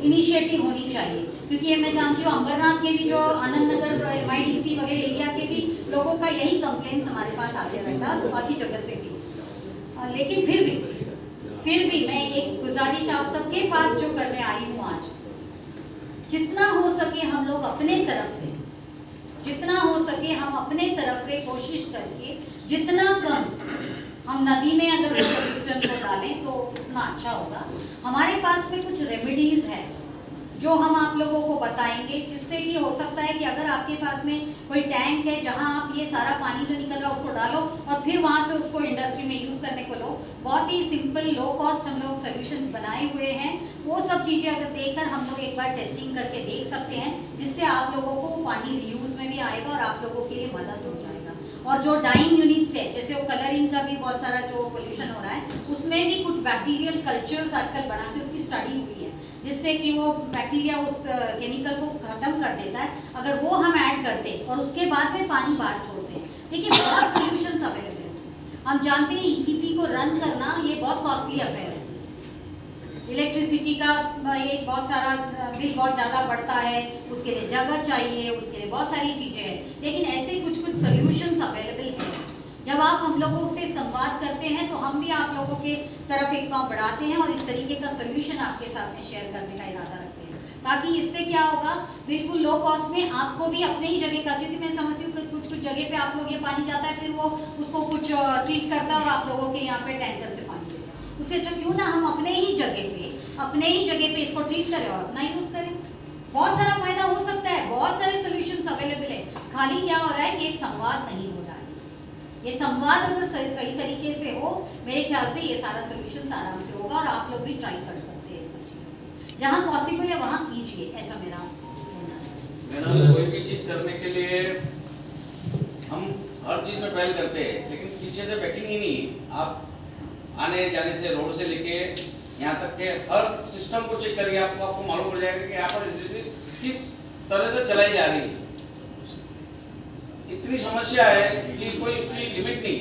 इनिशिएटिव होनी चाहिए, क्योंकि ये मैं जानती हूँ अंबरनाथ के भी जो आनंद नगर MIDC वगैरह एरिया के भी लोगों का यही कंप्लेंट्स हमारे पास आते रहता है, बाकी जगह से भी। लेकिन फिर भी मैं एक गुजारिश आप सबके पास जो करने आई हूँ आज, जितना हो सके हम लोग अपने तरफ से, जितना हो सके हम अपने तरफ से कोशिश करके, जितना कम हम नदी में अगर पोल्यूशन को डालें तो उतना अच्छा होगा। हमारे पास में कुछ रेमेडीज है जो हम आप लोगों को बताएंगे, जिससे कि हो सकता है कि अगर आपके पास में कोई टैंक है जहां आप ये सारा पानी जो निकल रहा है उसको डालो और फिर वहां से उसको इंडस्ट्री में यूज़ करने को लो। बहुत ही सिंपल लो कॉस्ट हम लोग सोल्यूशंस बनाए हुए हैं। वो सब चीज़ें अगर देखकर हम लोग एक बार टेस्टिंग करके देख सकते हैं, जिससे आप लोगों को पानी रीयूज़ में भी आएगा और आप लोगों के लिए मदद हो जाएगा। और जो डाइंग यूनिट्स है, जैसे वो कलरिंग का भी बहुत सारा जो पोल्यूशन हो रहा है, उसमें भी कुछ बैक्टीरियल कल्चर्स आजकल बना के उसकी स्टडी हुई है, जिससे कि वो बैक्टीरिया उस केमिकल को खत्म कर देता है। अगर वो हम ऐड करते और उसके बाद में पानी बाहर छोड़ते हैं, देखिए बहुत सोल्यूशंस अवेलेबल हैं। हम जानते हैं ETP को रन करना ये बहुत कॉस्टली अफेयर है, इलेक्ट्रिसिटी का ये बहुत सारा बिल बहुत ज़्यादा बढ़ता है, उसके लिए जगह चाहिए, उसके लिए बहुत सारी चीज़ें हैं, लेकिन ऐसे कुछ सॉल्यूशंस अवेलेबल हैं। जब आप हम लोगों से संवाद करते हैं तो हम भी आप लोगों के तरफ एक पाँव बढ़ाते हैं और इस तरीके का सोल्यूशन आपके साथ में शेयर करने का इरादा रखते हैं, ताकि इससे क्या होगा, बिल्कुल लो कॉस्ट में आपको भी अपने ही जगह का, क्योंकि मैं समझती हूँ कि कुछ जगह पे आप लोग ये पानी जाता है, फिर वो उसको कुछ ट्रीट करता है और आप लोगों के यहाँ पे टैंकर से पानी देता है। उससे अच्छा क्यों ना हम अपने ही जगह पे इसको ट्रीट करें और अपना यूज़ करें। बहुत सारा फायदा हो सकता है, बहुत सारे सोल्यूशंस अवेलेबल है। खाली क्या हो रहा है कि एक संवाद नहीं हो रहा है। ये संवाद अगर सही तरीके से हो, मेरे ख्याल से ये सारा सोल्यूशन आराम से होगा और आप लोग भी ट्राई कर सकते हैं सब चीज़ों। जहाँ पॉसिबल है वहाँ कीजिए, ऐसा मेरा कहना है। मैडम, कोई भी चीज करने के लिए हम हर चीज में पहल करते हैं, लेकिन पीछे से बैकिंग ही नहीं है। आप आने जाने से, रोड से लेके यहाँ तक के हर सिस्टम को चेक करिए, आपको मालूम पड़ जाएगा कि यहाँ पर इंडस्ट्री किस तरह से चलाई जा रही है। इतनी समस्या है कि कोई उसकी लिमिट नहीं,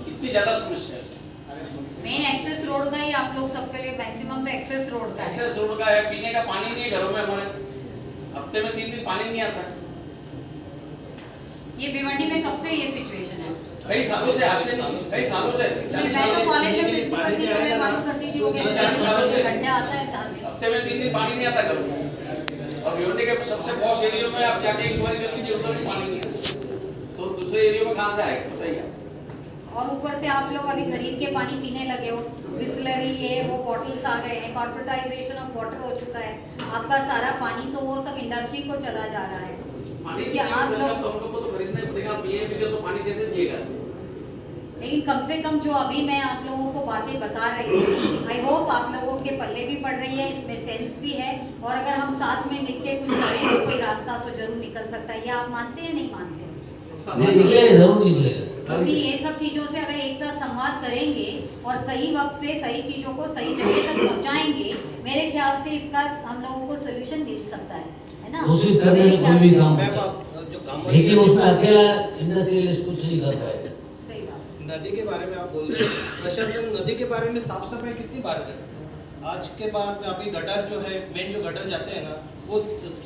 इतनी ज्यादा समस्या है। मेन एक्सेस रोड का ही आप लोग सबके लिए मैक्सिमम तो एक्सेस रोड का है। एक्सेस रोड का है, पीने का पानी नहीं है घरों में हमारे, हफ्ते में 3 दिन पानी नहीं आता। ये भिवंडी में कब से ये सिचुएशन है? कई सालों से, आज से कई सालों से, मैं तो कॉलेज में प्रिंसिपल थी तो मैं मालूम करती थी, वो कहते घंटे आता है हफ्ते में 3 दिन पानी नहीं आता घरों में। और भिवंडी के सबसे पॉश एरिया में आप जाके इंक्वायरी कर लीजिए, उधर भी पानी नहीं है, तो दूसरे एरिया में कहाँ से आएगा बताइए। और ऊपर से आप लोग अभी खरीद के पानी पीने लगे हो, बिस्लरी ये वो बॉटल्स आ गए हैं, कॉर्पोरेटाइजेशन ऑफ वाटर हो चुका है, आपका सारा पानी तो वो सब इंडस्ट्री को चला जा रहा है। पानी कि आप लोग तो हम लोग को तो खरीदना ही पड़ेगा, पिए भी तो पानी कैसे पिएगा। लेकिन कम से कम जो अभी मैं आप लोगों को बातें बता रही हूँ, आई होप आप लोगों के पल्ले भी पड़ रही है, इसमें सेंस भी है, और अगर हम साथ में मिलके कुछ करें तो कोई रास्ता तो जरूर निकल सकता है। ये आप मानते हैं नहीं मानते? निकलेगा, जरूर निकलेगा। क्योंकि ये सब चीज़ों से अगर एक साथ संवाद करेंगे और सही वक्त पे सही चीज़ों को सही जगह तक पहुँचाएंगे, मेरे ख्याल से इसका हम लोगों को सोल्यूशन मिल सकता है ना। कोशिश करने से कोई भी काम जो काम लेकिन उसमें अकेला इंडस्ट्रियलिस्ट कुछ नहीं कर पाएगा। सही बात। नदी के बारे में आप बोल रहे हैं, प्रशासन नदी के बारे में साफ सफाई कितनी बार करते हैं? आज के बाद अभी गटर जो है, मेन जो गटर जाते हैं ना, वो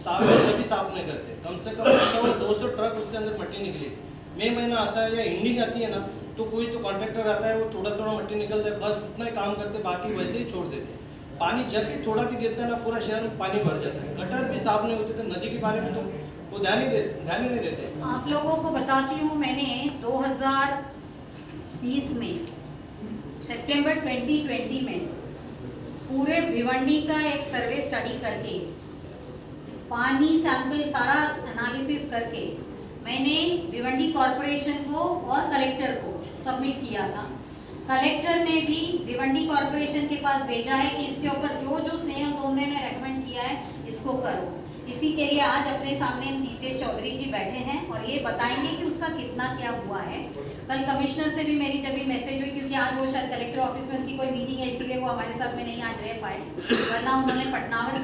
साफ भी साफ नहीं करते। कम से कम 100-200 ट्रक उसके अंदर मट्टी निकली। मई महीना आता है या एंडिंग आती है ना, तो कोई तो कॉन्ट्रैक्टर आता है, वो थोड़ा थोड़ा मिट्टी निकलता है, बस उतना ही काम करते, बाकी वैसे ही छोड़ देते हैं। पानी जब भी थोड़ा भी गिरता है ना, पूरा शहर में पानी भर जाता है। गटर भी साफ नहीं होते थे। नदी के बारे में तो वो ध्यान ही नहीं देते। आप लोगों को बताती हूँ, मैंने 2020 में सितंबर 2020 में पूरे भिवंडी का एक सर्वे स्टडी करके पानी सैंपल सारा एनालिसिस करके मैंने भिवंडी कॉरपोरेशन को और कलेक्टर को सबमिट किया था। कलेक्टर ने भी भिवंडी कॉरपोरेशन के पास भेजा है कि इसके ऊपर जो जो स्नेहल तोमरे ने रेकमेंड किया है इसको करो। इसी के लिए आज अपने सामने नीतीश चौधरी जी बैठे हैं और ये बताएंगे कि उसका कितना क्या हुआ है। कल कमिश्नर से भी मेरी जब भी मैसेज हुई, क्योंकि आज वो शायद कलेक्टर ऑफिस में उनकी कोई मीटिंग है, इसीलिए वो हमारे साथ में नहीं आज रह पाए, वरना उन्होंने पटनावर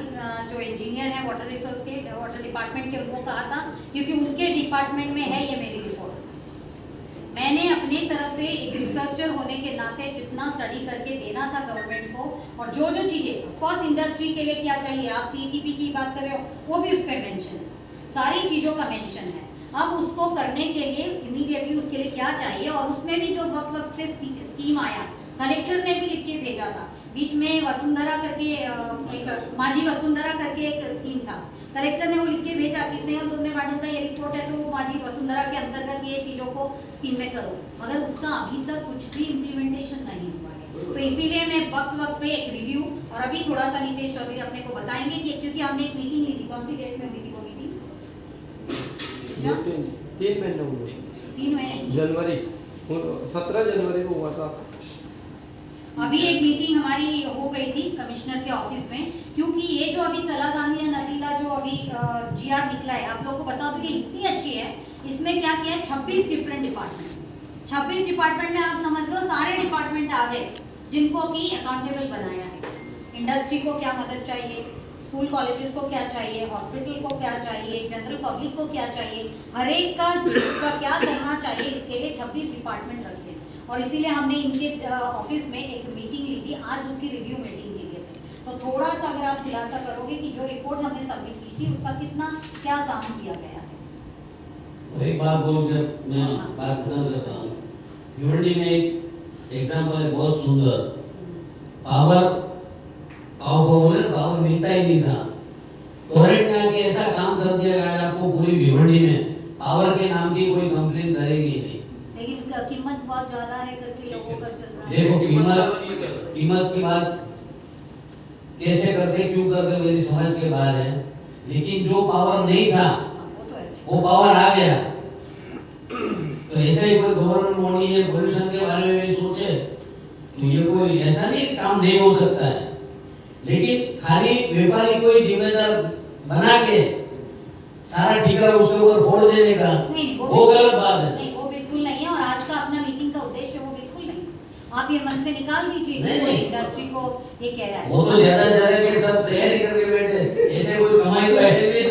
जो इंजीनियर हैं वाटर रिसोर्स के, वाटर डिपार्टमेंट के, उनको कहा था, क्योंकि उनके डिपार्टमेंट में है ये मेरी रिपोर्ट। मैंने अपनी तरफ से एक रिसर्चर होने के नाते जितना स्टडी करके देना था गवर्नमेंट को, और जो जो चीज़ें ऑफकोर्स इंडस्ट्री के लिए क्या चाहिए, आप CETP की बात कर रहे हो, वो भी उस पर मेंशन है, सारी चीज़ों का मेंशन है। अब उसको करने के लिए इमीडिएटली उसके लिए क्या चाहिए, और उसमें भी जो वक्त वक्त पे स्कीम आया, कलेक्टर ने भी लिख के भेजा था। बीच में वसुंधरा करके एक माझी वसुंधरा करके एक स्कीम था, कलेक्टर ने वो लिख के भेजा कि स्नेहल तोमरे मैडम का ये रिपोर्ट है, तो वो माझी वसुंधरा के अंतर्गत ये चीज़ों को स्कीम में करो, मगर उसका अभी तक कुछ भी इम्प्लीमेंटेशन नहीं हुआ है। तो इसीलिए मैं वक्त वक्त पे एक रिव्यू, और अभी थोड़ा सा नीतीश चौधरी अपने को बताएंगे कि, क्योंकि हमने एक मीटिंग ली थी, कौन सी डेट में हुई थी वो मीटिंग? 3 महीने हुए, 3 महीने जनवरी 17 जनवरी को हुआ था। अभी एक मीटिंग हमारी हो गई थी कमिश्नर के ऑफिस में, क्योंकि ये जो अभी चला गामिया नतीला जो अभी GR निकला है, आप लोगों को बता दूं कि इतनी अच्छी है, इसमें क्या किया है, 26 डिफरेंट डिपार्टमेंट, 26 डिपार्टमेंट में आप समझ लो सारे डिपार्टमेंट आ गए, जिनको की अकाउंटेबल बनाया है। इंडस्ट्री को क्या मदद चाहिए, स्कूल कॉलेजेस को क्या चाहिए, हॉस्पिटल को क्या चाहिए, जनरल पब्लिक को क्या चाहिए, हर एक का क्या करना चाहिए, इसके लिए 26 डिपार्टमेंट रखते हैं। और इसीलिए हमने इनके ऑफिस में एक मीटिंग ली थी, आज उसकी रिव्यू मीटिंग के लिए थे। तो थोड़ा सा अगर आप खुलासा करोगे कि जो रिपोर्ट हमने सबमिट की थी उसका कितना क्या काम किया गया है। एक बात बोलूं, जब मैं बात खत्म करता हूँ, भिवंडी में एक एग्जाम्पल है बहुत सुंदर, पावर मिलता ही नहीं था, टोरेंट ने आके ऐसा काम कर दिया कि आज आपको पूरी भिवंडी में पावर के नाम की कोई कंप्लेन करेगी नहीं। लेकिन कीमत बहुत ज्यादा है करके लोगों का चल रहा है। देखो कीमत की बात कैसे करते क्यों करते मेरी समझ के बाहर है, लेकिन जो पावर नहीं था वो पावर आ गया। तो ऐसे ही कोई गवर्नमेंट बॉडी है पोल्यूशन के बारे में भी सोचे, तो ये कोई ऐसा नहीं काम नहीं हो सकता है, लेकिन खाली व्यापारी कोई जिम्मेदार बना के सारा ठिकाना उसके ऊपर फोड़ देने का वो गलत बात है। नहीं, वो बिल्कुल नहीं है, और आज का अपना मीटिंग का उद्देश्य वो बिल्कुल नहीं। आप ये मन से निकाल दीजिए कि कोई इंडस्ट्री को ये कह रहा है। वो तो ज्यादा के सब तैयारी करके बैठे, ऐसे कोई कमाई तो है नहीं।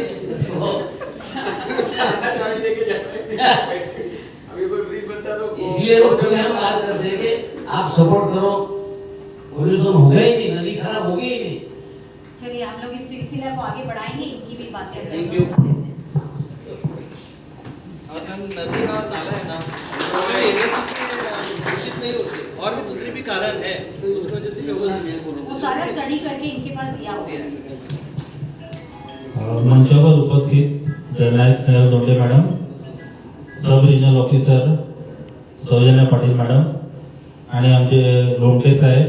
अभी कोई फ्री बनता तो इसलिए तो हम बात करते हैं कि आप सपोर्ट करो, पोल्यूशन होगा ही नहीं, नदी खराब होगी ही नहीं। चलिए हम लोग इस सिलसिले को आगे बढ़ाएंगे, इनकी भी बातें थैंक यू। अगर नदी और नाला है ना, तो दूषित नहीं होते, और भी दूसरे भी कारण है, उसकी वजह से वो सारा स्टडी करके इनके पास दिया हुआ है। मंचावर उपस्थित जनरल स्नेहल तोमरे मॅडम, सब regional officer Saujanya Patil madam आणि आमचे लोमटे साहेब,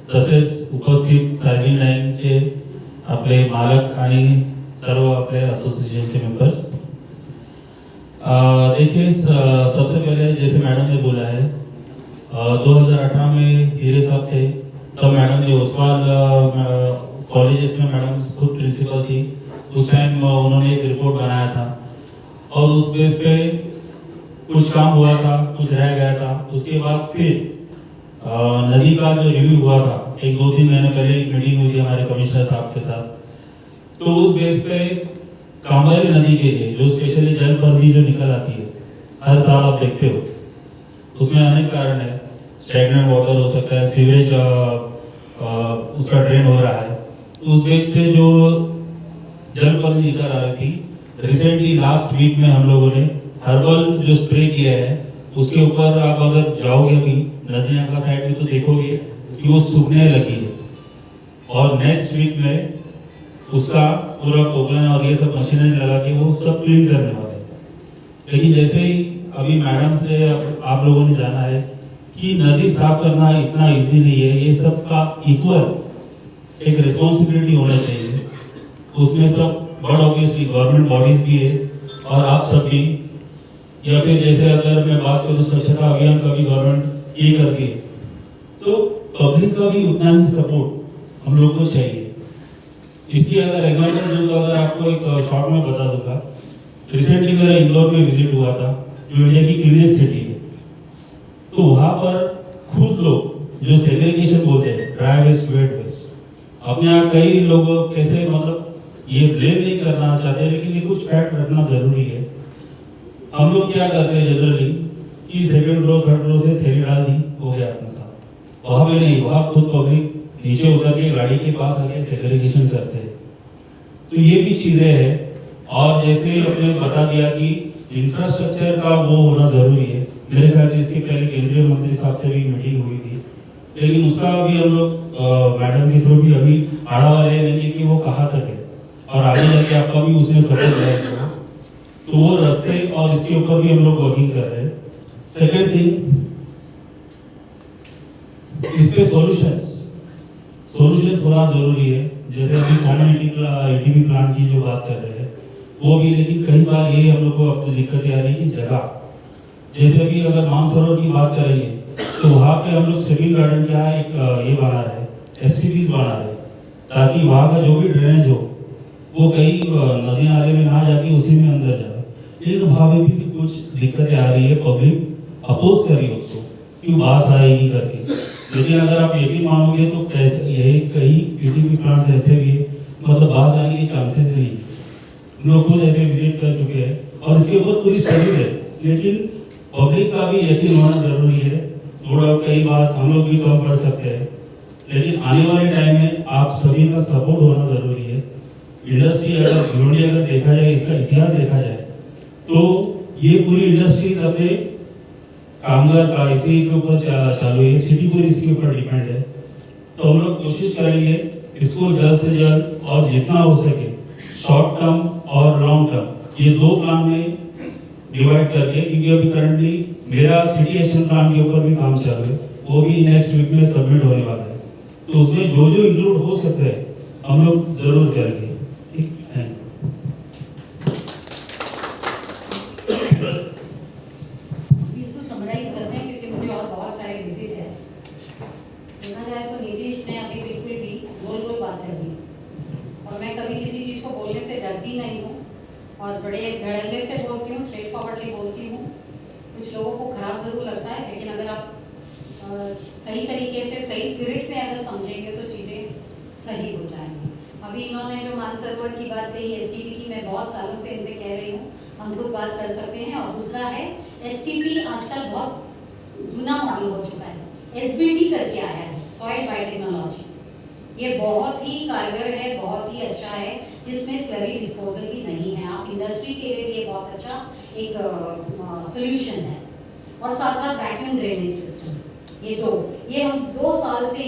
तसेच उपस्थित सायझिंग लाईनचे आपले मालक आणि सर्व आपले असोसिएशनचे मेंबर्स। देखिए सबसे पहले जैसे मैडम ने बोला है 2018 में हीरे साहब थे, तब मैडम ने ओसवाल कॉलेजेस में मैडम खुद प्रिंसिपल थी, उस टाइम उन्होंने एक रिपोर्ट बनाया था और उस बेस पे कुछ काम हुआ था, कुछ रह गया था। उसके बाद फिर नदी का जो रिव्यू हुआ था, एक 2-3 महीने पहले एक मीटिंग हुई थी हमारे कमिश्नर साहब के साथ, तो उस बेस पे कामरी नदी के लिए जो स्पेशली जल पर्दी जो निकल आती है हर साल आप देखते हो, उसमें अनेक कारण है, स्टैग्नेंट वाटर हो सकता है, सीवरेज उसका ड्रेन हो रहा है। उस बेस पे जो जल पर्दी निकल आ रही थी, रिसेंटली लास्ट वीक में हम लोगों ने हर्बल जो स्प्रे किया है उसके ऊपर आप अगर जाओगे अभी नदियाँ का साइड में तो देखोगे कि वो सूखने लगी है और नेक्स्ट वीक में उसका पूरा पोगलन और ये सब मशीनरी लगा के वो सब क्लीन करने वाले हैं। लेकिन जैसे ही अभी मैडम से आप लोगों ने जाना है कि नदी साफ करना इतना इजी नहीं है, ये सब का इक्वल एक रिस्पॉन्सिबिलिटी होना चाहिए। उसमें सब बट ऑब्वियसली गवर्नमेंट बॉडीज भी है और आप सब भी, या फिर जैसे अगर मैं बात करूँ स्वच्छता अभियान का भी गवर्नमेंट ये करती है, तो पब्लिक का भी उतना ही सपोर्ट हम लोग को चाहिए। इसकी अगर एग्जाम्पल दूँ तो अगर आपको एक शॉर्ट में बता दूंगा, रिसेंटली मेरा इंदौर में विजिट हुआ था जो इंडिया की क्लीनेस्ट सिटी है। तो वहाँ पर खुद लोग जो सेग्रीगेशन बोलते हैं, ड्राई वेस्ट वेट वेस्ट, अपने यहाँ कई लोग कैसे, मतलब ये ब्लेम नहीं करना चाहते लेकिन ये कुछ फैक्ट रखना जरूरी है। हम लोग क्या करते हैं जनरली कि सेकंड फ्लोर थर्ड फ्लोर से थैली डाल दी, हो गया अपना साफ। वहाँ पे नहीं, वहाँ खुद पब्लिक नीचे उतर के गाड़ी के पास आके सेग्रीगेशन करते हैं। तो ये भी चीजें हैं। और जैसे अपने बता दिया कि इंफ्रास्ट्रक्चर का वो होना जरूरी है, मेरे ख्याल से इसके पहले केंद्रीय मंत्री साहब से भी मीटिंग हुई थी, लेकिन उसका भी हम लोग मैडम के थ्रू भी अभी आढ़ावा ले लेंगे कि वो कहाँ तक है और आगे जाके आपका भी उसमें सपोर्ट रहेगा। तो वो रास्ते और इसके ऊपर भी हम लोग वर्किंग कर रहे हैं। सेकेंड थिंग, इस पे सॉल्यूशंस होना जरूरी है। जैसे अभी कॉमन एटीपी प्लांट की जो बात कर रहे हैं वो भी, लेकिन कई बार ये हम लोग को अपनी दिक्कतें आ रही है कि जगह, जैसे अभी अगर मानसरोवर की बात करेंगे तो वहाँ पे हम लोग स्विमिंग गार्डन क्या एक ये बना रहे हैं, एसटीपीज बना रहे हैं, ताकि वहाँ का जो भी ड्रेनेज हो वो कहीं नदी नाले में ना जाके उसी में अंदर जाए। लेकिन वहाँ पे भी कुछ दिक्कतें आ रही है, पब्लिक अपोज कर रही है उसको, क्यों बास आएगी करके। लेकिन अगर आप ये भी मानोगे तो कैसे यही कई पीटीपी प्लांट्स ऐसे भी है, मतलब बास आने के चांसेस नहीं। हम लोग खुद ऐसे विजिट कर चुके हैं और इसके ऊपर पूरी स्टडी है, लेकिन पब्लिक का भी यकीन होना जरूरी है। थोड़ा कई बार हम लोग भी कम पढ़ सकते हैं, लेकिन आने वाले टाइम में आप सभी का सपोर्ट होना जरूरी है। इंडस्ट्री अगर देखा जाए, इसका इतिहास देखा जाए तो ये पूरी इंडस्ट्रीज अपने कामगार का इसी के ऊपर चालू है, सिटी पूरी इसके ऊपर डिपेंड है। तो हम लोग कोशिश करेंगे इसको जल्द से जल्द और जितना हो सके शॉर्ट टर्म और लॉन्ग टर्म ये दो प्लान में डिवाइड करके, क्योंकि अभी करंटली मेरा सिटी एक्शन प्लान के ऊपर भी काम चालू है, वो भी नेक्स्ट वीक में सबमिट होने वाला है। तो उसमें जो जो इंक्लूड हो सकते हैं हम लोग जरूर करेंगे। ठीक है। इसको समराइज करते हैं क्योंकि मुझे और बहुत सारे विजिट है। देखा जाए तो नीतीश ने अभी बिल्कुल भी गोल बात कर दी और मैं कभी किसी चीज़ को बोलने से डरती नहीं हूँ और बड़े धड़ल्ले से बोलती हूँ, स्ट्रेट फॉरवर्डली बोलती हूँ। कुछ लोगों को खराब जरूर लगता है, लेकिन अगर आप सही तरीके से सही स्पिरिट में अगर समझेंगे तो चीज़ें सही हो जाएंगी। अभी इन्होंने जो मानसरोवर की बात कही, एसटीपी की, मैं बहुत सालों से इनसे कह रही हूँ, हम खुद बात कर सकते हैं। और दूसरा है एसटीपी आजकल बहुत जूना मॉडल हो चुका है, एसबीटी करके आया है, सॉइल बायोटेक्नोलॉजी। ये बहुत ही कारगर है, बहुत ही अच्छा है, जिसमें स्लरी डिस्पोजल भी नहीं है। आप इंडस्ट्री के लिए भी बहुत अच्छा एक सोल्यूशन है। और साथ साथ वैक्यूम ड्रेनेज सिस्टम, ये हम 2 साल से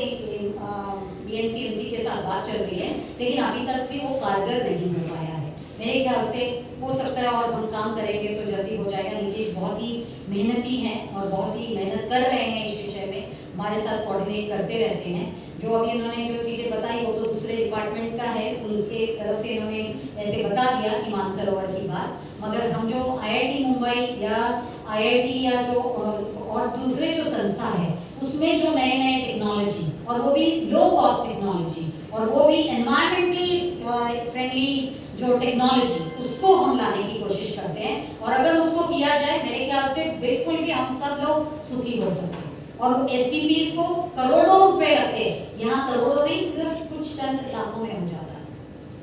बीएनसीएमसी के साथ बात चल रही है, लेकिन अभी तक भी वो कारगर नहीं हो पाया है। मेरे ख्याल से हो सकता है और हम काम करेंगे तो जल्दी हो जाएगा। नीतीश बहुत ही मेहनती हैं और बहुत ही मेहनत कर रहे हैं इस विषय में, हमारे साथ कोऑर्डिनेट करते रहते हैं। जो अभी इन्होंने जो चीज़ें बताई वो तो दूसरे डिपार्टमेंट का है, उनके तरफ से इन्होंने ऐसे बता दिया कि मानसरोवर की बात, मगर हम जो आईआईटी मुंबई या आईआईटी या जो और दूसरे जो संस्था है उसमें जो नए नए टेक्नोलॉजी, और वो भी लो कॉस्ट टेक्नोलॉजी, और वो भी एनवायरमेंटली फ्रेंडली जो टेक्नोलॉजी, उसको हम लाने की कोशिश करते हैं। और अगर उसको किया जाए, मेरे ख्याल से बिल्कुल भी हम सब लोग सुखी हो सकते हैं। और एसटीपीज को करोड़ों रुपए लगते हैं, यहाँ करोड़ों नहीं, सिर्फ कुछ चंद इलाकों में हो जाता है।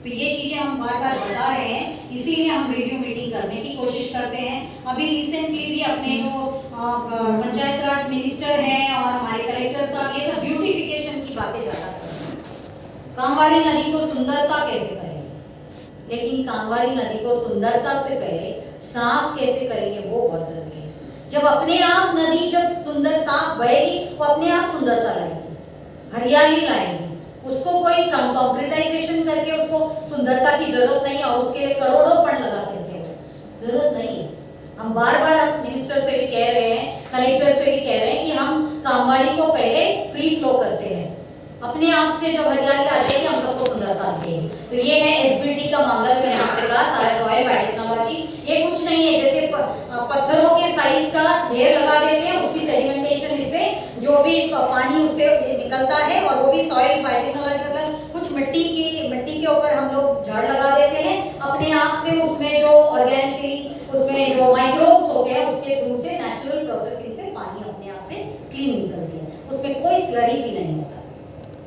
तो ये चीजें हम बार बार बता रहे हैं, इसीलिए हम रिव्यू मीटिंग करने की कोशिश करते हैं। अभी रिसेंटली भी अपने जो पंचायत राज मिनिस्टर हैं और हमारे कलेक्टर साहब, ये सब ब्यूटिफिकेशन की बातें ज़्यादा कर रहे हैं। कांवारी नदी को सुंदरता कैसे करेंगे, लेकिन कांवारी नदी को सुंदरता से पहले साफ कैसे करेंगे वो बहुत जरूरी है। जब अपने आप नदी जब सुंदर साफ बहेगी वो अपने आप सुंदरता लाएगी, हरियाली लाएगी। उसको कोई कंप्यूटराइजेशन करके उसको सुंदरता की जरूरत नहीं है और उसके लिए करोड़ों फंड लगा करके जरूरत नहीं है। हम बार बार मिनिस्टर से भी कह रहे हैं, कलेक्टर से भी कह रहे हैं कि हम कामवाली को पहले फ्री फ्लो करते हैं, अपने आप से जब हरियाली आ जाएगी हम सबको सुंदरता आती है। तो ये है एसबीटी का मामला जो मैंने आपसे कहा, सॉइल बायोटेक्नोलॉजी। ये कुछ नहीं है, जैसे पत्थरों के साइज का ढेर लगा देते हैं, उसकी सेडिमेंटेशन इससे जो भी पानी उससे निकलता है और वो भी सॉइल बायोटेक्नोलॉजी मतलब कुछ मिट्टी के ऊपर हम लोग झाड़ लगा देते हैं, अपने आप से उसमें जो ऑर्गेनिकली उसमें जो माइक्रोब्स होते हैं उसके थ्रू से नेचुरल प्रोसेसिंग से पानी अपने आप से क्लीन निकलती है, उसमें कोई स्लरी भी नहीं होता।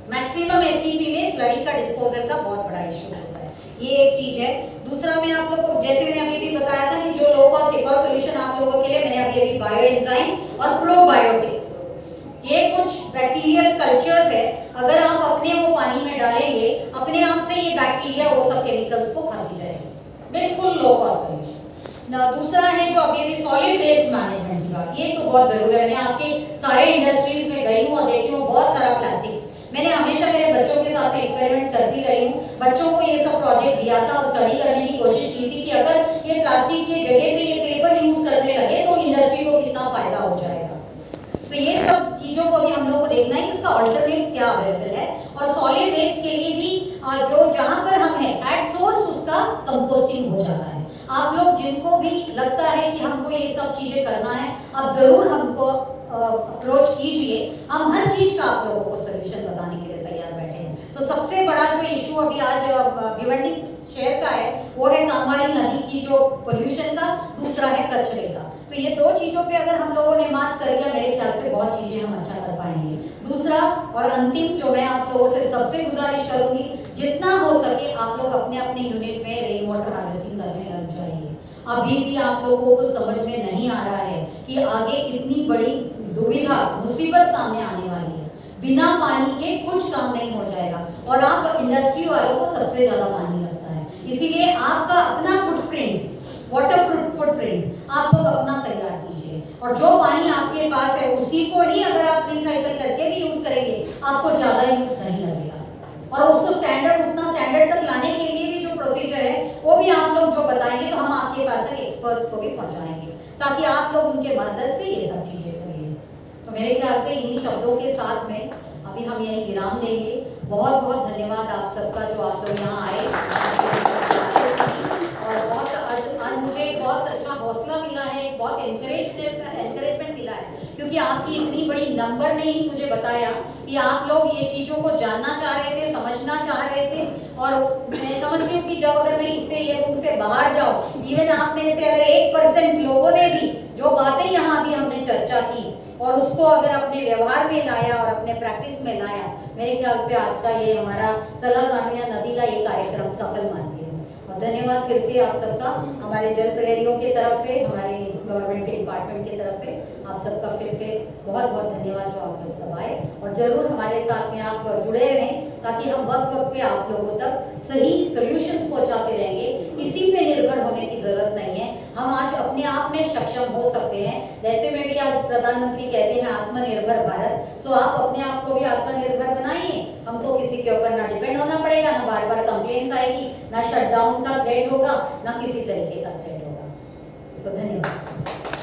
मैक्सिमम एसटीपी में स्लरी का डिस्पोजल का बहुत बड़ा इशू होता है, ये एक चीज है। दूसरा मैं आप लोगों को जैसे मैंने अभी भी बताया था कि जो लो कॉस्ट एक और सोल्यूशन आप लोगों के लिए मैंने अभी बायो एंजाइम और प्रोबायोटिक, ये कुछ बैक्टीरियल कल्चर्स है, अगर आप अपने वो पानी में डालेंगे अपने आप से ये बैक्टीरिया वो सब केमिकल्स को खाती जाएगी, बिल्कुल लो कॉस्ट सोल्यूशन। दूसरा है जो अभी सॉलिड वेस्ट मैनेजमेंट की बात, ये तो बहुत जरूरी है। मैंने आपके सारे इंडस्ट्रीज में गई हूँ और देखी हूँ बहुत सारा प्लास्टिक्स, मैंने हमेशा मेरे बच्चों के साथ एक्सपेरिमेंट करती रही हूँ, बच्चों को ये सब प्रोजेक्ट दिया था और स्टडी करने की कोशिश की थी कि अगर ये प्लास्टिक के जगह पे ये पेपर यूज करने लगे तो इंडस्ट्री को कितना फायदा हो जाएगा। तो ये सब चीजों को भी हम लोग को देखना है कि उसका अल्टरनेट क्या अवेलेबल है। और सॉलिड वेस्ट के लिए भी जो जहाँ पर हम हैं एट सोर्स उसका कंपोस्टिंग हो जाता है। आप लोग जिनको भी लगता है कि हमको ये सब चीजें करना है, आप जरूर हमको अप्रोच कीजिए, हम हर चीज का आप लोगों को सोल्यूशन बताने के लिए तैयार बैठे हैं। तो सबसे बड़ा जो इशू अभी आज भिवंडी शहर का है वो है कामवाली नदी की जो पोल्यूशन का, दूसरा है कचरे का। तो ये दो चीजों पे अगर हम लोगों ने मात कर लिया मेरे ख्याल से बहुत चीजें हम अच्छा कर पाएंगे। दूसरा और अंतिम जो मैं आप लोगों से सबसे गुजारिश करूंगी, जितना हो सके आप लोग अपने अपने यूनिट में रेन वाटर हार्वेस्टिंग करने लग जाइए। अभी भी आप लोगों को समझ में नहीं आ रहा है कि आगे कितनी बड़ी दुविधा मुसीबत सामने आने वाली है, बिना पानी के कुछ काम नहीं हो जाएगा। और आप इंडस्ट्री वालों को सबसे ज्यादा पानी लगता है, इसीलिए आपका अपना फुटप्रिंट, वाटर फुटप्रिंट आप लोग अपना तैयार कीजिए और जो पानी आपके पास है उसी को ही अगर आप रिसाइकल करके भी यूज करेंगे आपको ज्यादा यूज नहीं लगेगा। और उसको उतना स्टैंडर्ड तक लाने के लिए भी जो प्रोसीजर है वो भी आप लोग जो बताएंगे तो हम आपके पास तक एक्सपर्ट्स को भी पहुंचाएंगे ताकि आप लोग उनके मदद से ये सब चीजें करिए। तो मेरे ख्याल से इन्हीं शब्दों के साथ में अभी हम यही विराम देंगे। बहुत बहुत धन्यवाद आप सबका जो आप लोग यहाँ आए और बहुत आज मुझे बहुत अच्छा हौसला मिला है, बहुत एनकरेजमेंट मिला है क्योंकि आपकी इतनी बड़ी नंबर ने ही मुझे बताया कि आप लोग ये चीज़ों को जानना चाह रहे थे, समझना चाह रहे थे। और मैं समझती हूँ कि जब अगर मैं इससे ये रूम से बाहर जाऊँ, इवन आप में से अगर 1% लोगों ने भी जो बातें यहाँ भी हमने चर्चा की और उसको अगर अपने व्यवहार में लाया और अपने प्रैक्टिस में लाया, मेरे ख्याल से आज का ये हमारा चला जानिया नदी का ये कार्यक्रम सफल मानती हूँ। और धन्यवाद फिर से आप सबका, हमारे जल प्रहरियों की तरफ से, हमारे गवर्नमेंट के डिपार्टमेंट की तरफ से आप सबका फिर से बहुत बहुत धन्यवाद जो आप लोग सब आए। और जरूर हमारे साथ में आप जुड़े रहें ताकि हम वक्त वक्त पे आप लोगों तक सही सॉल्यूशंस पहुंचाते रहेंगे। किसी पे निर्भर होने की जरूरत नहीं है, हम आज अपने आप में सक्षम हो सकते हैं। जैसे में भी आज प्रधानमंत्री कहते हैं आत्मनिर्भर भारत, सो आप अपने आप को भी आत्मनिर्भर बनाइए। हमको किसी के ऊपर ना डिपेंड होना पड़ेगा, ना बार बार कंप्लेंट्स आएगी, ना शटडाउन का थ्रेट होगा, ना किसी तरीके का थ्रेट होगा। सो धन्यवाद।